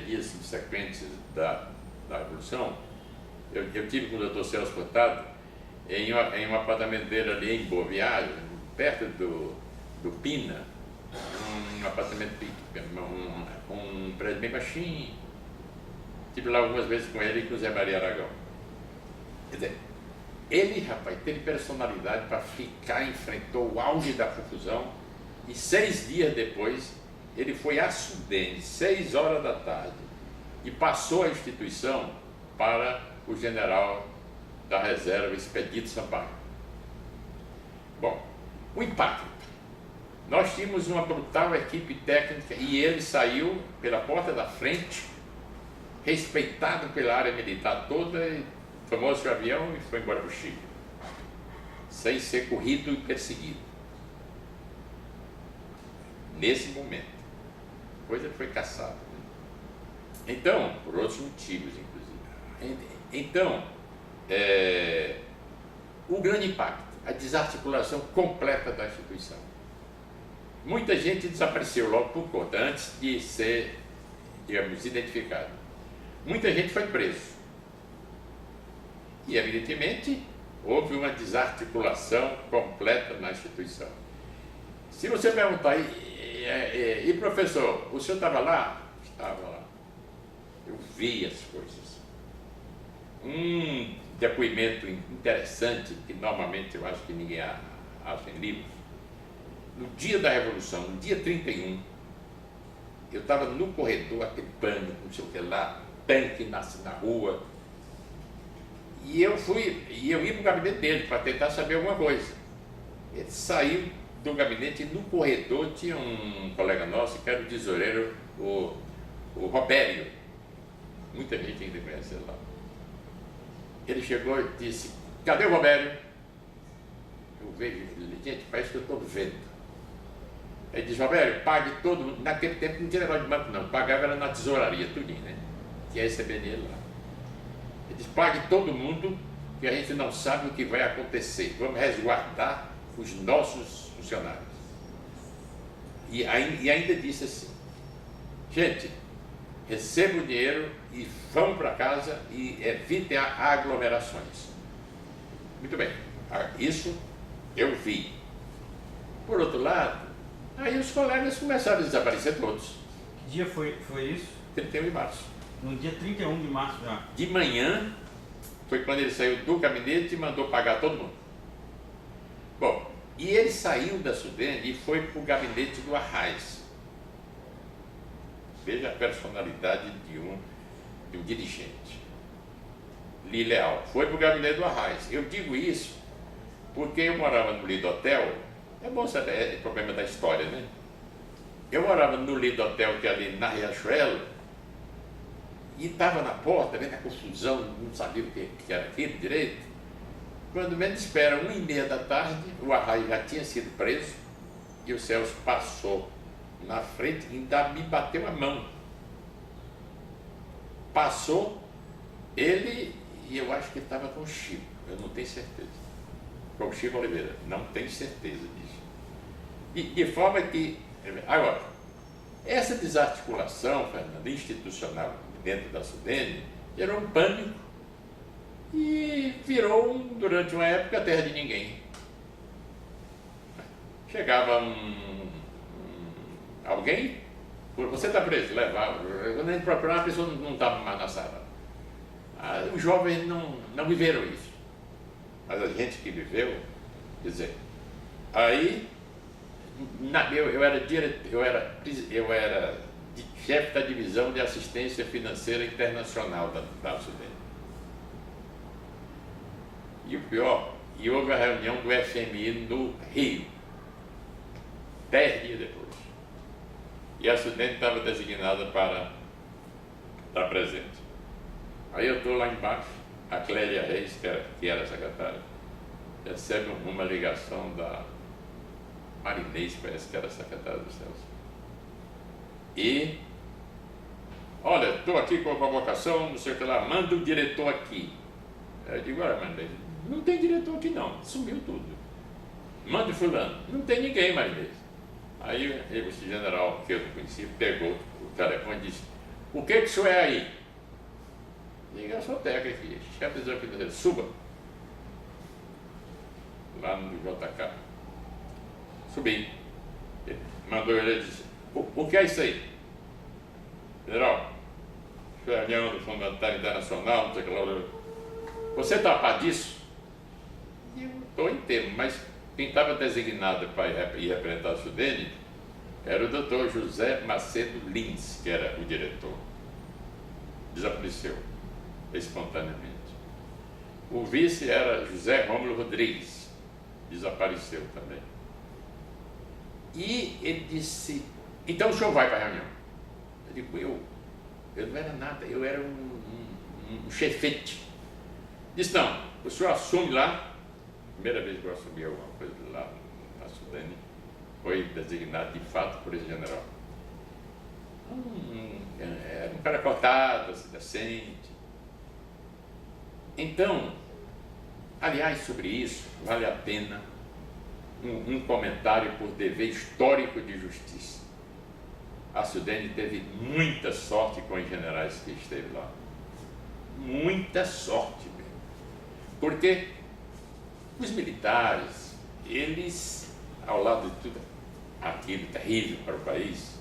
dias subsequentes da Revolução, eu tive com o Dr. Celso Furtado em um apartamento dele ali em Boa Viagem, perto do Pina, um apartamento, um prédio bem baixinho. Estive lá algumas vezes com ele e com o Zé Maria Aragão. Quer dizer, ele, rapaz, teve personalidade para ficar, enfrentou o auge da confusão e 6 dias depois ele foi a Sudene, 6 horas da tarde, e passou a instituição para o general da reserva Expedito Sampaio. Bom, o impacto. Nós tínhamos uma brutal equipe técnica e ele saiu pela porta da frente, respeitado pela área militar toda, e tomou seu avião e foi embora para o Chile, sem ser corrido e perseguido. Nesse momento. Depois ele foi caçado. Então, por outros motivos, inclusive. Então, o grande impacto, a desarticulação completa da instituição. Muita gente desapareceu logo por conta, antes de digamos, identificado. Muita gente foi preso. E, evidentemente, houve uma desarticulação completa na instituição. Se você perguntar, e professor, o senhor estava lá? Estava lá. Eu vi as coisas. Um depoimento interessante, que normalmente eu acho que ninguém acha em livros. No dia da Revolução, no dia 31, eu estava no corredor, aquele pânico, não sei o que lá, tanque na rua. E eu ia para o gabinete dele para tentar saber alguma coisa. Ele saiu do gabinete e no corredor tinha um colega nosso, que era o tesoureiro, o Robério. Muita gente ainda conhece ele lá. Ele chegou e disse, cadê o Robério? Eu vejo, gente, parece que eu estou vendo. Ele disse, Robério, pague todo mundo. Naquele tempo não tinha negócio de banco não, pagava era na tesouraria, tudinho, né? Que ia receber dele lá. Ele disse, pague todo mundo, que a gente não sabe o que vai acontecer. Vamos resguardar os nossos funcionários. E ainda disse assim, gente, receba o dinheiro e vão para casa e evitem aglomerações. Muito bem, isso eu vi. Por outro lado, aí os colegas começaram a desaparecer todos.
Que dia foi isso?
31 de março.
No dia 31 de março já.
De manhã, foi quando ele saiu do gabinete e mandou pagar todo mundo. Bom, e ele saiu da Sudene e foi para o gabinete do Arraes. Veja a personalidade de um dirigente. Leal. Foi para o gabinete do Arraes. Eu digo isso porque eu morava no Lido Hotel. É bom saber, é problema da história, né? Eu morava no Lido Hotel, que é ali na Riachuelo, e estava na porta, vendo a confusão, não sabia o que era aquilo direito. Quando menos espera, 1h30 da tarde, o Arraes já tinha sido preso e o Celso passou na frente e ainda me bateu a mão. Passou ele e eu acho que ele estava com o Chico, eu não tenho certeza. Com o Chico Oliveira, não tenho certeza disso. De forma que, agora, essa desarticulação, Fernando, institucional dentro da Sudene, gerou um pânico e virou, durante uma época, a terra de ninguém. Chegava alguém, você está preso, levava. Quando a gente procurava, a pessoa não estava mais na sala. Os jovens não viveram isso. Mas a gente que viveu, quer dizer, aí eu era chefe da divisão de assistência financeira internacional da Sudene. E o pior, e houve a reunião do FMI no Rio, 10 dias depois. E a Sudene estava designada para estar presente. Aí eu estou lá embaixo, a Clélia Reis, que era secretária, recebe uma ligação da Marinês, parece que era secretária do Celso. E, olha, estou aqui com a convocação, não sei o que lá, manda o diretor aqui. Eu digo, olha, Marinês, não tem diretor aqui não, sumiu tudo. Manda o fulano, não tem ninguém, Marinês. Aí esse general que eu não conhecia pegou o telefone e disse, o que o senhor é aí? Diga, eu sou técnico aqui, chefe do financeiro, suba. Lá no JK. Subi. Ele mandou ele e disse, o que é isso aí? General, reunião do Fundo Monetário Internacional, não sei o que lá. Você está a par disso? E eu estou inteiro, mas quem estava designado para ir representar a Sudene era o Dr. José Macedo Lins, que era o diretor. Desapareceu espontaneamente. O vice era José Rômulo Rodrigues, desapareceu também. E ele disse, então o senhor vai para a reunião? Eu digo, eu não era nada, eu era um chefete. Disse, não, o senhor assume lá, primeira vez que eu assumi alguma coisa lá na Sudene, foi designado de fato por esse general. Era um cara cortado, assim, decente. Então, aliás, sobre isso, vale a pena um comentário por dever histórico de justiça. a Sudene teve muita sorte com os generais que esteve lá. Muita sorte mesmo. Porque os militares, eles, ao lado de tudo aquilo terrível para o país,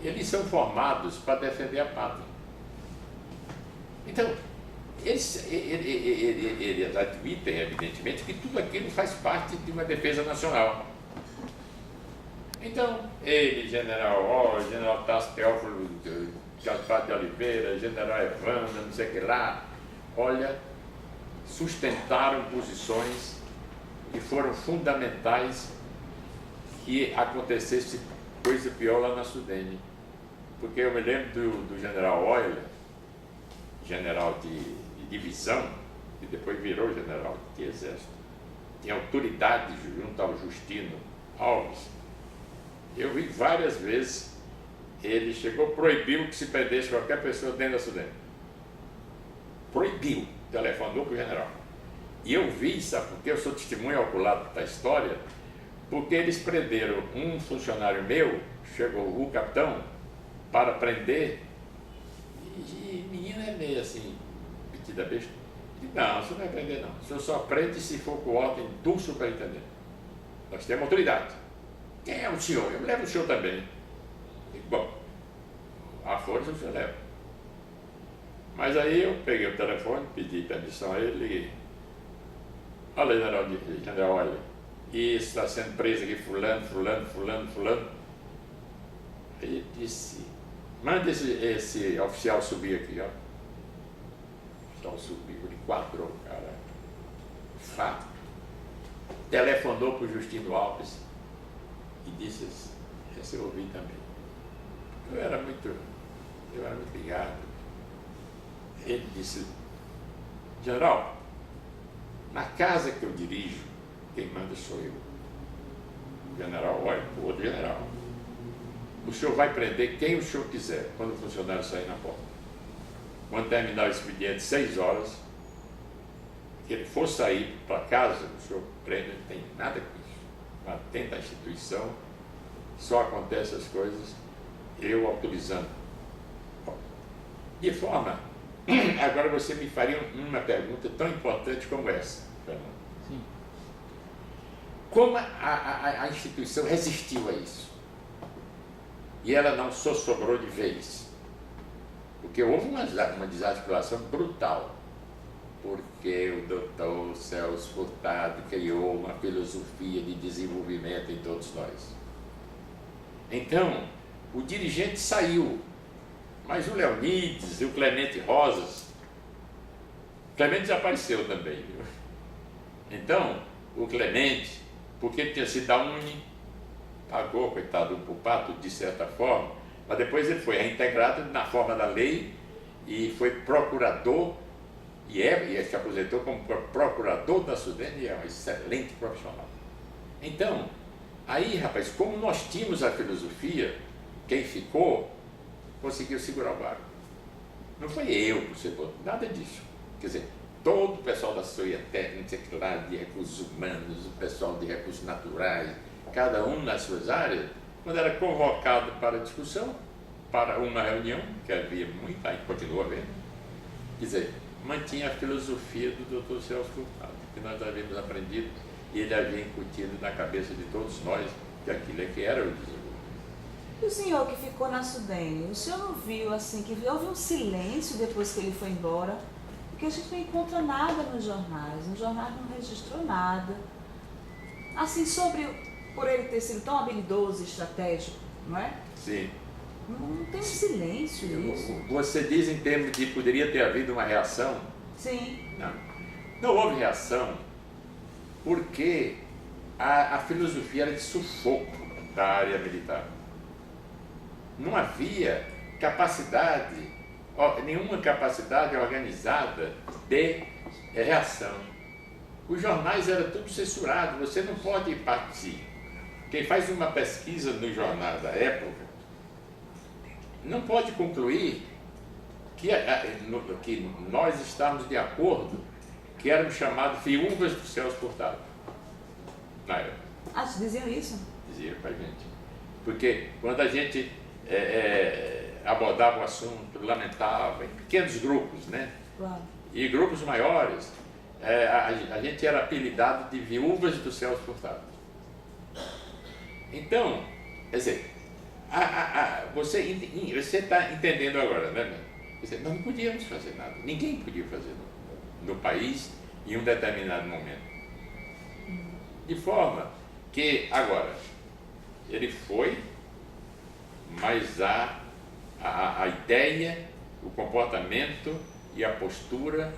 eles são formados para defender a pátria. Então, eles admitem, evidentemente, que tudo aquilo faz parte de uma defesa nacional. Então, ele, general Tasso Teófilo Gaspar de Oliveira, general Evandro, não sei o que lá, olha, sustentaram posições e foram fundamentais que acontecesse coisa pior lá na Sudene. Porque eu me lembro do general Euler, general de divisão, que depois virou general de exército, tinha autoridade junto ao Justino Alves. Eu vi várias vezes, ele chegou, proibiu que se prendesse qualquer pessoa dentro da Sudene. Proibiu, telefonou para o general. E eu vi, sabe porque eu sou testemunha ocular da história, porque eles prenderam um funcionário meu, chegou o capitão, para prender, e menina é meio assim, metida besta. Não, você não vai prender não, o senhor só prende se for com ordem do superintendente. Nós temos autoridade. Quem é o senhor? Eu levo o senhor também. E, bom, a força o senhor leva. Mas aí eu peguei o telefone, pedi permissão a ele, liguei. Olha, general, olha, isso está sendo preso aqui fulano. Aí ele disse, manda esse oficial subir aqui, ó. O oficial subiu, ele enquadrou, cara. Fato. Telefonou para o Justino Alves e disse assim, esse eu ouvi também. Eu era muito ligado. Ele disse, general, na casa que eu dirijo, quem manda sou eu. O general, olha, o outro general. O senhor vai prender quem o senhor quiser, quando o funcionário sair na porta. Quando terminar o expediente, 6 horas, que ele for sair para casa, o senhor prende, não tem nada com isso. Atenta à instituição, só acontecem as coisas, eu autorizando. De forma, agora você me faria uma pergunta tão importante como essa, Fernando.
Sim.
Como a instituição resistiu a isso? E ela não só sobrou de vez, porque houve uma desarticulação brutal, porque o doutor Celso Furtado criou uma filosofia de desenvolvimento em todos nós. Então, o dirigente saiu, mas o Leonides e o Clemente Rosas, Clemente desapareceu também, viu? Então, o Clemente, porque ele tinha sido da Uni, pagou, coitado, o pato, de certa forma, mas depois ele foi reintegrado na forma da lei e foi procurador, e se aposentou como procurador da Sudene, e é um excelente profissional. Então, aí, rapaz, como nós tínhamos a filosofia, quem ficou conseguiu segurar o barco. Não foi eu, por ser bom, nada disso. Quer dizer, todo o pessoal da SOIA técnica, lá de recursos humanos, o pessoal de recursos naturais, cada um nas suas áreas, quando era convocado para discussão, para uma reunião, que havia muita, aí continua havendo, quer dizer, mantinha a filosofia do Dr. Celso Furtado, que nós havíamos aprendido, e ele havia incutido na cabeça de todos nós que aquilo é que era o desenvolvimento.
E o senhor que ficou na Sudene, o senhor não viu assim, que houve um silêncio depois que ele foi embora? Porque a gente não encontra nada nos jornais não registrou nada. Assim, por ele ter sido tão habilidoso e estratégico, não é?
Sim.
Não tem um silêncio nisso.
Você diz em termos de poderia ter havido uma reação?
Sim.
Não houve reação porque a filosofia era de sufoco da área militar. Não havia capacidade, nenhuma capacidade organizada de reação. Os jornais eram tudo censurados, você não pode partir. Quem faz uma pesquisa nos jornais da época não pode concluir que nós estávamos de acordo que éramos chamados viúvas do Celso Furtado. Na época.
Ah, diziam isso?
Diziam pra gente. Porque quando a gente abordava o assunto, lamentava, em pequenos grupos, né?
Claro.
E grupos maiores, a gente era apelidado de viúvas do Celso Furtado. Então, quer dizer, você está entendendo agora, né? Quer dizer, nós não podíamos fazer nada, ninguém podia fazer no país em um determinado momento. De forma que, agora, ele foi, mas a ideia, o comportamento e a postura,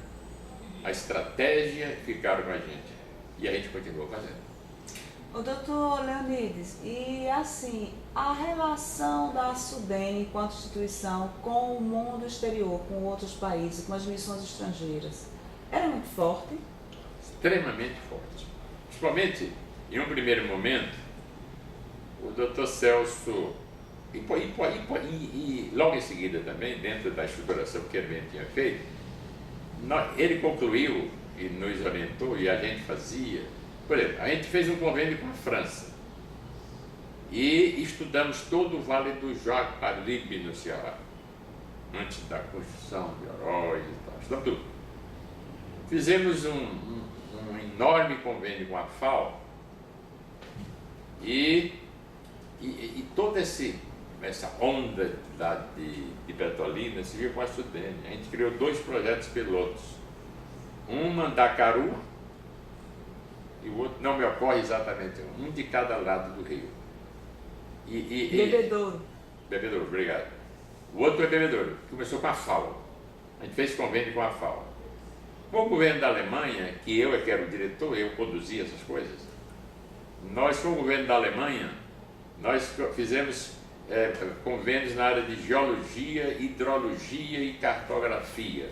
a estratégia ficaram com a gente. E a gente continuou fazendo.
O doutor Leonides, e assim, a relação da SUDENE enquanto instituição com o mundo exterior, com outros países, com as missões estrangeiras, era muito forte?
Extremamente forte. Principalmente, em um primeiro momento, o doutor Celso, e logo em seguida também, dentro da estruturação que ele tinha feito, ele concluiu e nos orientou, e a gente fazia. Por exemplo, a gente fez um convênio com a França e estudamos todo o Vale do Jaguaribe no Ceará, antes da construção de Oroz e tal, estudamos tudo. Fizemos um enorme convênio com a FAO e toda essa onda de Petrolina se viu com a SUDENE. A gente criou 2 projetos pilotos, um Mandacaru e o outro não me ocorre exatamente, um de cada lado do rio.
Bebedouro.
Bebedouro, obrigado. O outro é Bebedouro, que começou com a FAO. A gente fez convênio com a FAO. Com o governo da Alemanha, que eu é que era o diretor, eu conduzia essas coisas, nós, com o governo da Alemanha, nós fizemos convênios na área de geologia, hidrologia e cartografia.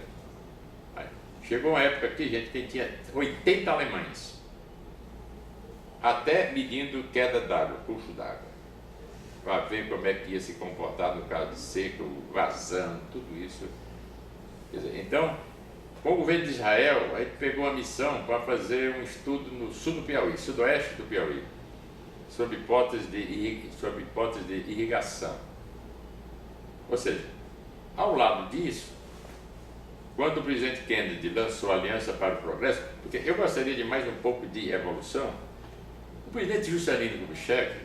Chegou uma época aqui, gente, que tinha 80 alemães, até medindo queda d'água, curso d'água, para ver como é que ia se comportar no caso de seca, vazão, tudo isso. Quer dizer, então, com o governo de Israel, a gente pegou uma missão para fazer um estudo no sul do Piauí, sudoeste do Piauí, sob hipótese de irrigação. Ou seja, ao lado disso, quando o presidente Kennedy lançou a Aliança para o Progresso, porque eu gostaria de mais um pouco de evolução, o presidente Juscelino Kubitschek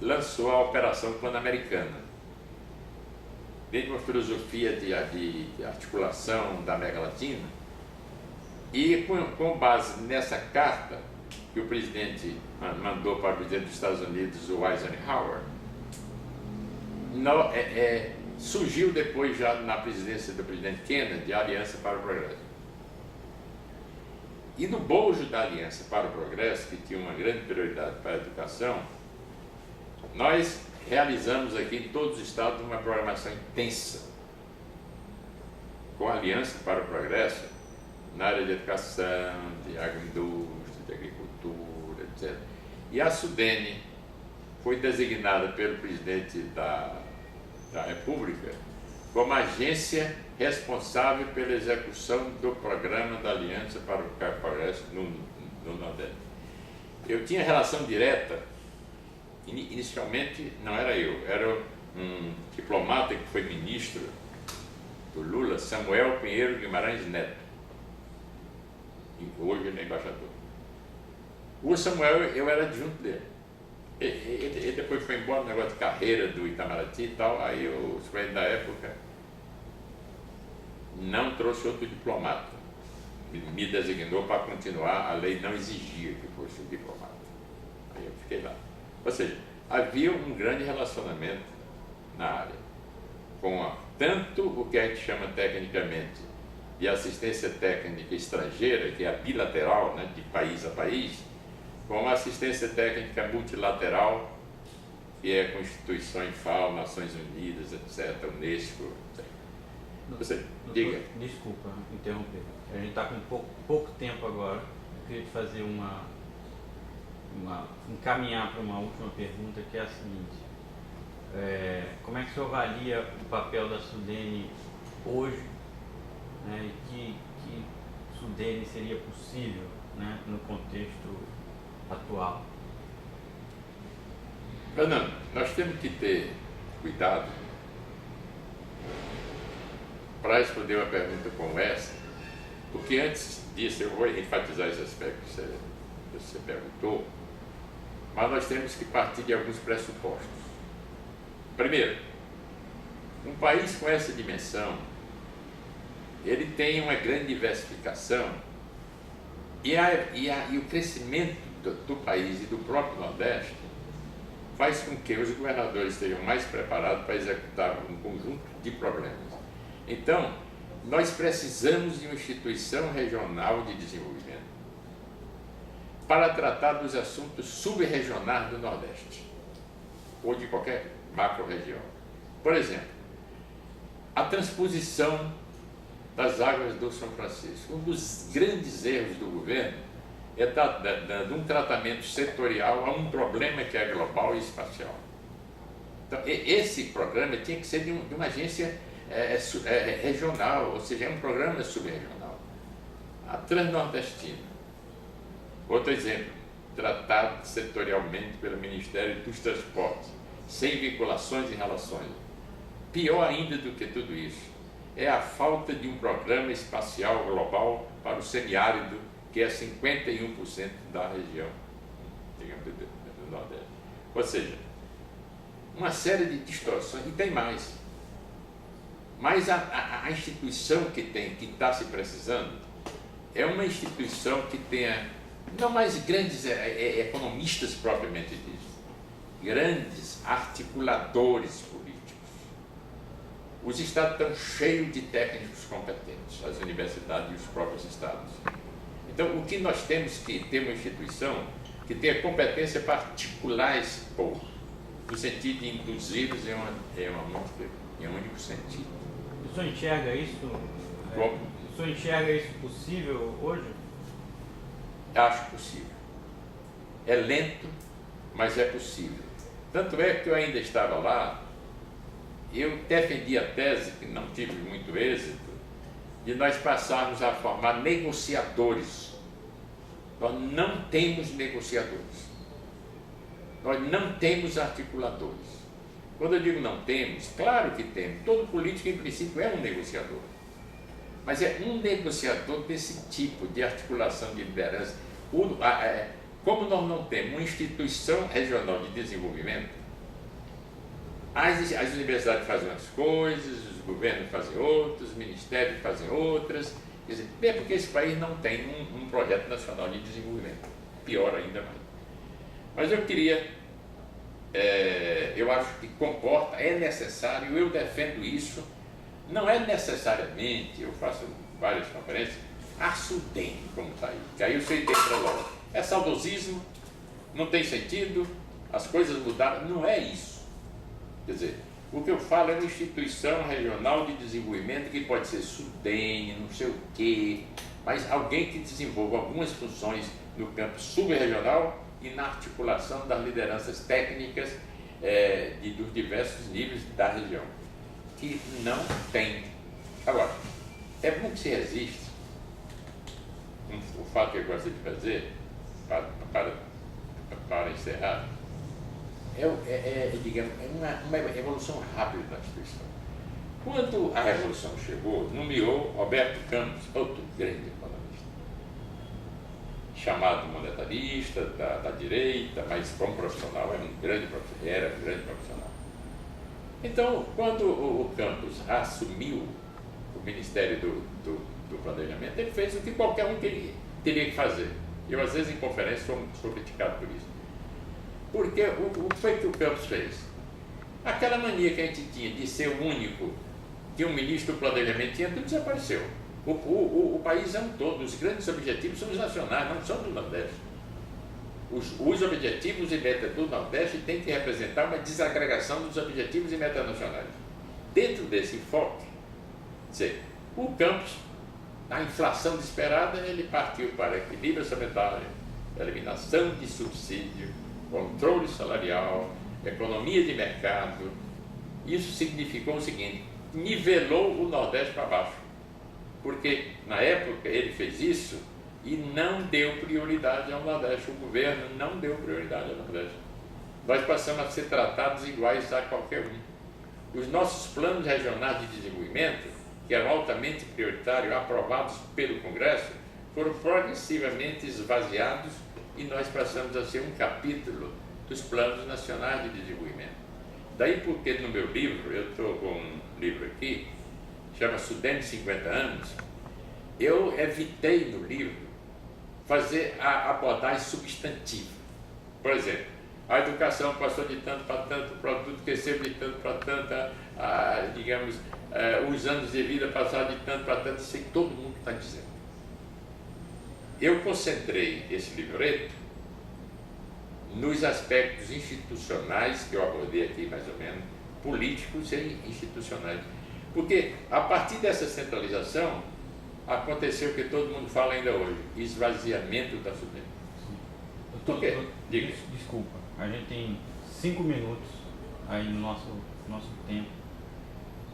lançou a Operação Pan-Americana, dentro de uma filosofia de articulação da América Latina, e com base nessa carta que o presidente mandou para o presidente dos Estados Unidos, o Eisenhower, surgiu depois, já na presidência do presidente Kennedy, a Aliança para o Progresso. E no bojo da Aliança para o Progresso, que tinha uma grande prioridade para a educação, nós realizamos aqui em todos os estados uma programação intensa com a Aliança para o Progresso na área de educação, de agroindústria, de agricultura, etc. E a SUDENE foi designada pelo presidente da República como agência responsável pela execução do programa da Aliança para o Progresso no Nordeste. Eu tinha relação direta, inicialmente não era eu, era um diplomata que foi ministro do Lula, Samuel Pinheiro Guimarães Neto, hoje ele é embaixador. O Samuel, eu era adjunto dele. Ele depois foi embora no negócio de carreira do Itamaraty e tal, aí o sujeito da época não trouxe outro diplomata, me designou para continuar, a lei não exigia que fosse um diplomata, aí eu fiquei lá. Ou seja, havia um grande relacionamento na área, com tanto o que a gente chama tecnicamente de assistência técnica estrangeira, que é a bilateral, né, de país a país, com a assistência técnica multilateral, que é com instituições FAO, Nações Unidas, etc., Unesco, etc. Você, diga.
Desculpa interromper. A gente está com pouco tempo agora. Eu queria te fazer encaminhar para uma última pergunta, que é a seguinte. Como é que o senhor avalia o papel da SUDENE hoje, né, e que SUDENE seria possível, né, no contexto atual?
Fernando, nós temos que ter cuidado para responder uma pergunta como essa, porque antes disso eu vou enfatizar esse aspecto que você perguntou, mas nós temos que partir de alguns pressupostos. Primeiro, um país com essa dimensão, ele tem uma grande diversificação e o crescimento do país e do próprio Nordeste faz com que os governadores estejam mais preparados para executar um conjunto de problemas. Então, nós precisamos de uma instituição regional de desenvolvimento para tratar dos assuntos sub-regionais do Nordeste ou de qualquer macro-região. Por exemplo, a transposição das águas do São Francisco. Um dos grandes erros do governo é estar dando um tratamento setorial a um problema que é global e espacial. Então, esse programa tinha que ser de uma agência regional, ou seja, é um programa subregional. A Transnordestina. Outro exemplo, tratado setorialmente pelo Ministério dos Transportes, sem vinculações e relações. Pior ainda do que tudo isso, é a falta de um programa espacial global para o semiárido, que é 51% da região, digamos, do Nordeste. Ou seja, uma série de distorções, e tem mais. Mas a instituição que está se precisando é uma instituição que tenha, não mais grandes economistas propriamente ditos, grandes articuladores políticos. Os estados estão cheios de técnicos competentes, as universidades e os próprios estados. Então, o que nós temos que ter uma instituição que tenha competência para articular esse povo, no sentido de induzi-los em um único sentido.
O senhor enxerga isso?
Como?
O senhor enxerga isso possível hoje?
Acho possível. É lento, mas é possível. Tanto é que eu ainda estava lá, eu defendi a tese, que não tive muito êxito, de nós passarmos a formar negociadores. Nós não temos negociadores. Nós não temos articuladores. Quando eu digo não temos, claro que temos. Todo político, em princípio, é um negociador. Mas é um negociador desse tipo de articulação de liderança. Como nós não temos uma instituição regional de desenvolvimento, as universidades fazem umas coisas, os governos fazem outras, os ministérios fazem outras. Quer dizer, é porque esse país não tem um projeto nacional de desenvolvimento. Pior ainda mais. Mas eu queria, eu acho que comporta, é necessário, eu defendo isso. Não é necessariamente, eu faço várias conferências, a SUDEM, como está aí, que aí eu sei dentro logo. É saudosismo, não tem sentido, as coisas mudaram, não é isso. Quer dizer, o que eu falo é uma instituição regional de desenvolvimento que pode ser SUDEM, não sei o quê, mas alguém que desenvolva algumas funções no campo subregional e na articulação das lideranças técnicas dos diversos níveis da região, que não tem. Agora, é bom que se existe. O fato que eu gosto de fazer, para encerrar, digamos, uma evolução rápida da instituição. Quando a Revolução chegou, nomeou Roberto Campos, outro grande economista, chamado monetarista, da direita, mas como profissional era um grande profissional. Então, quando o Campos assumiu o Ministério do Planejamento, ele fez o que qualquer um teria que fazer. Eu, às vezes, em conferência, sou criticado por isso. Porque o que foi que o Campos fez? Aquela mania que a gente tinha de ser o único que um ministro do planejamento tinha, tudo desapareceu. O país é um todo, os grandes objetivos são os nacionais, não são do Nordeste. Os objetivos e metas do Nordeste têm que representar uma desagregação dos objetivos e metas nacionais. Dentro desse enfoque, o Campos, na inflação desesperada, ele partiu para equilíbrio orçamentário, eliminação de subsídio, controle salarial, economia de mercado. Isso significou o seguinte: nivelou o Nordeste para baixo, porque na época ele fez isso e não deu prioridade ao Nordeste. O governo não deu prioridade ao Nordeste. Nós passamos a ser tratados iguais a qualquer um. Os nossos planos regionais de desenvolvimento, que eram altamente prioritários, aprovados pelo Congresso, foram progressivamente esvaziados e nós passamos a ser um capítulo dos planos nacionais de desenvolvimento. Daí porque no meu livro, eu estou com um livro aqui, chama Sudene 50 anos, eu evitei no livro fazer a abordagem substantiva. Por exemplo, a educação passou de tanto para tanto, o produto cresceu de tanto para tanto, digamos, os anos de vida passaram de tanto para tanto, isso que todo mundo está dizendo. Eu concentrei esse livreto nos aspectos institucionais, que eu abordei aqui mais ou menos, políticos e institucionais. Porque a partir dessa centralização, aconteceu o que todo mundo fala ainda hoje, esvaziamento da Sudene. Por quê? Diga.
Desculpa, a gente tem 5 minutos aí no nosso tempo.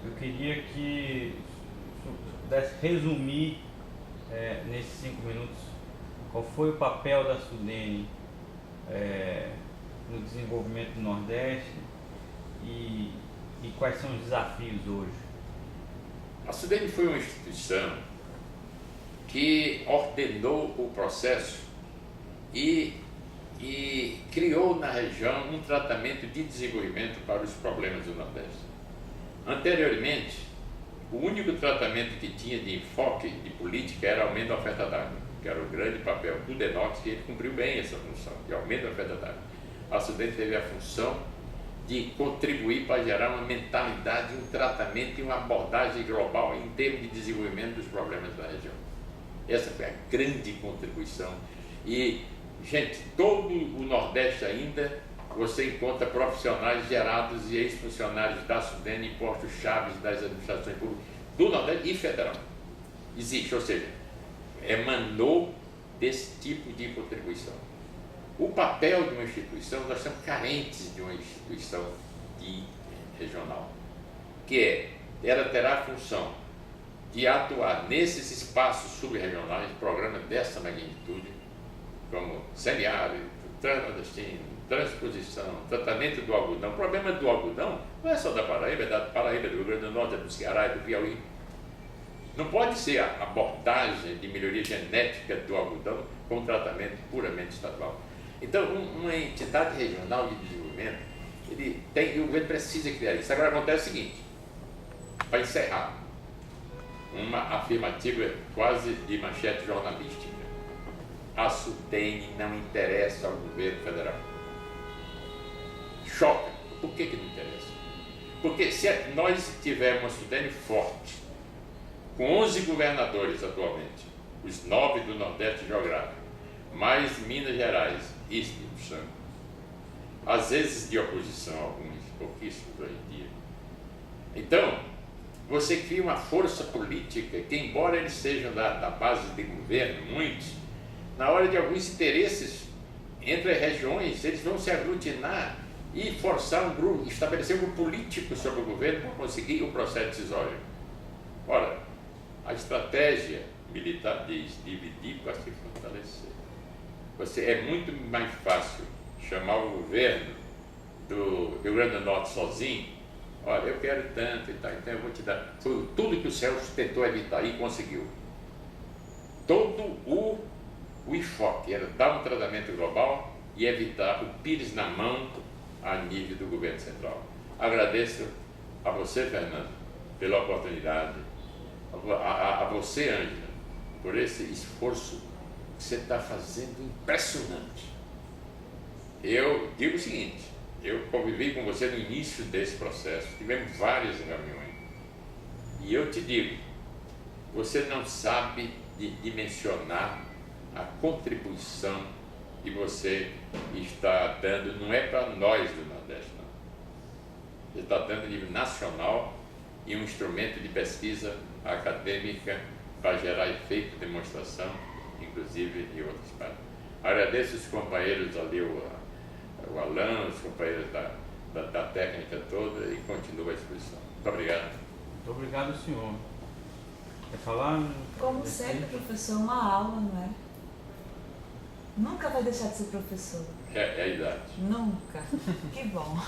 Eu queria que você pudesse resumir nesses 5 minutos qual foi o papel da Sudene no desenvolvimento do Nordeste e quais são os desafios hoje.
A Sudene foi uma instituição que ordenou o processo e criou na região um tratamento de desenvolvimento para os problemas do Nordeste. Anteriormente, o único tratamento que tinha de enfoque de política era aumento da oferta d'água, que era o grande papel do DENOX, e ele cumpriu bem essa função, de aumento da oferta d'água. A Sudene teve a função de contribuir para gerar uma mentalidade, um tratamento e uma abordagem global em termos de desenvolvimento dos problemas da região. Essa foi a grande contribuição. E, gente, todo o Nordeste ainda, você encontra profissionais gerados e ex-funcionários da Sudene em postos-chave das administrações públicas do Nordeste e federal. Existe, ou seja, emanou desse tipo de contribuição. O papel de uma instituição, nós estamos carentes de uma instituição regional, que ela terá a função de atuar nesses espaços subregionais, programas dessa magnitude, como semiárido, transnordestino, transposição, tratamento do algodão. O problema do algodão não é só da Paraíba, é da Paraíba, do Rio Grande do Norte, é do Ceará, é do Piauí. Não pode ser a abordagem de melhoria genética do algodão com um tratamento puramente estadual. Então, uma entidade regional de desenvolvimento, o governo precisa criar isso. Agora acontece o seguinte, para encerrar, uma afirmativa quase de manchete jornalística. A Sudene não interessa ao governo federal. Choca. Por que não interessa? Porque se nós tivermos uma Sudene forte, com 11 governadores atualmente, os 9 do Nordeste geográfico, mais Minas Gerais e Espírito Santo, às vezes de oposição, alguns pouquíssimos hoje em dia. Então, você cria uma força política que, embora eles sejam da base de governo, muitos, na hora de alguns interesses entre as regiões, eles vão se aglutinar e forçar um grupo, estabelecer um grupo político sobre o governo para conseguir o processo decisório. Ora, a estratégia militar diz dividir para se fortalecer. É muito mais fácil chamar o governo do Rio Grande do Norte sozinho. Olha, eu quero tanto e tal, então eu vou te dar. Foi tudo que o Celso tentou evitar e conseguiu. Todo o enfoque era dar um tratamento global e evitar o pires na mão a nível do governo central. Agradeço a você, Fernando, pela oportunidade, a você, Ângela, por esse esforço que você está fazendo impressionante. Eu digo o seguinte, eu convivi com você no início desse processo, tivemos várias reuniões, e eu te digo, você não sabe de dimensionar a contribuição que você está dando, não é para nós do Nordeste, não. Você está dando a nível nacional e um instrumento de pesquisa acadêmica para gerar efeito de demonstração, inclusive em outras partes. Agradeço os companheiros ali, o Alan, os companheiros da técnica toda e continuo à disposição. Muito obrigado.
Muito obrigado, senhor. Quer falar?
Como sempre, professor, uma aula, não é? Nunca vai deixar de ser professor.
É a idade.
Nunca. Que bom.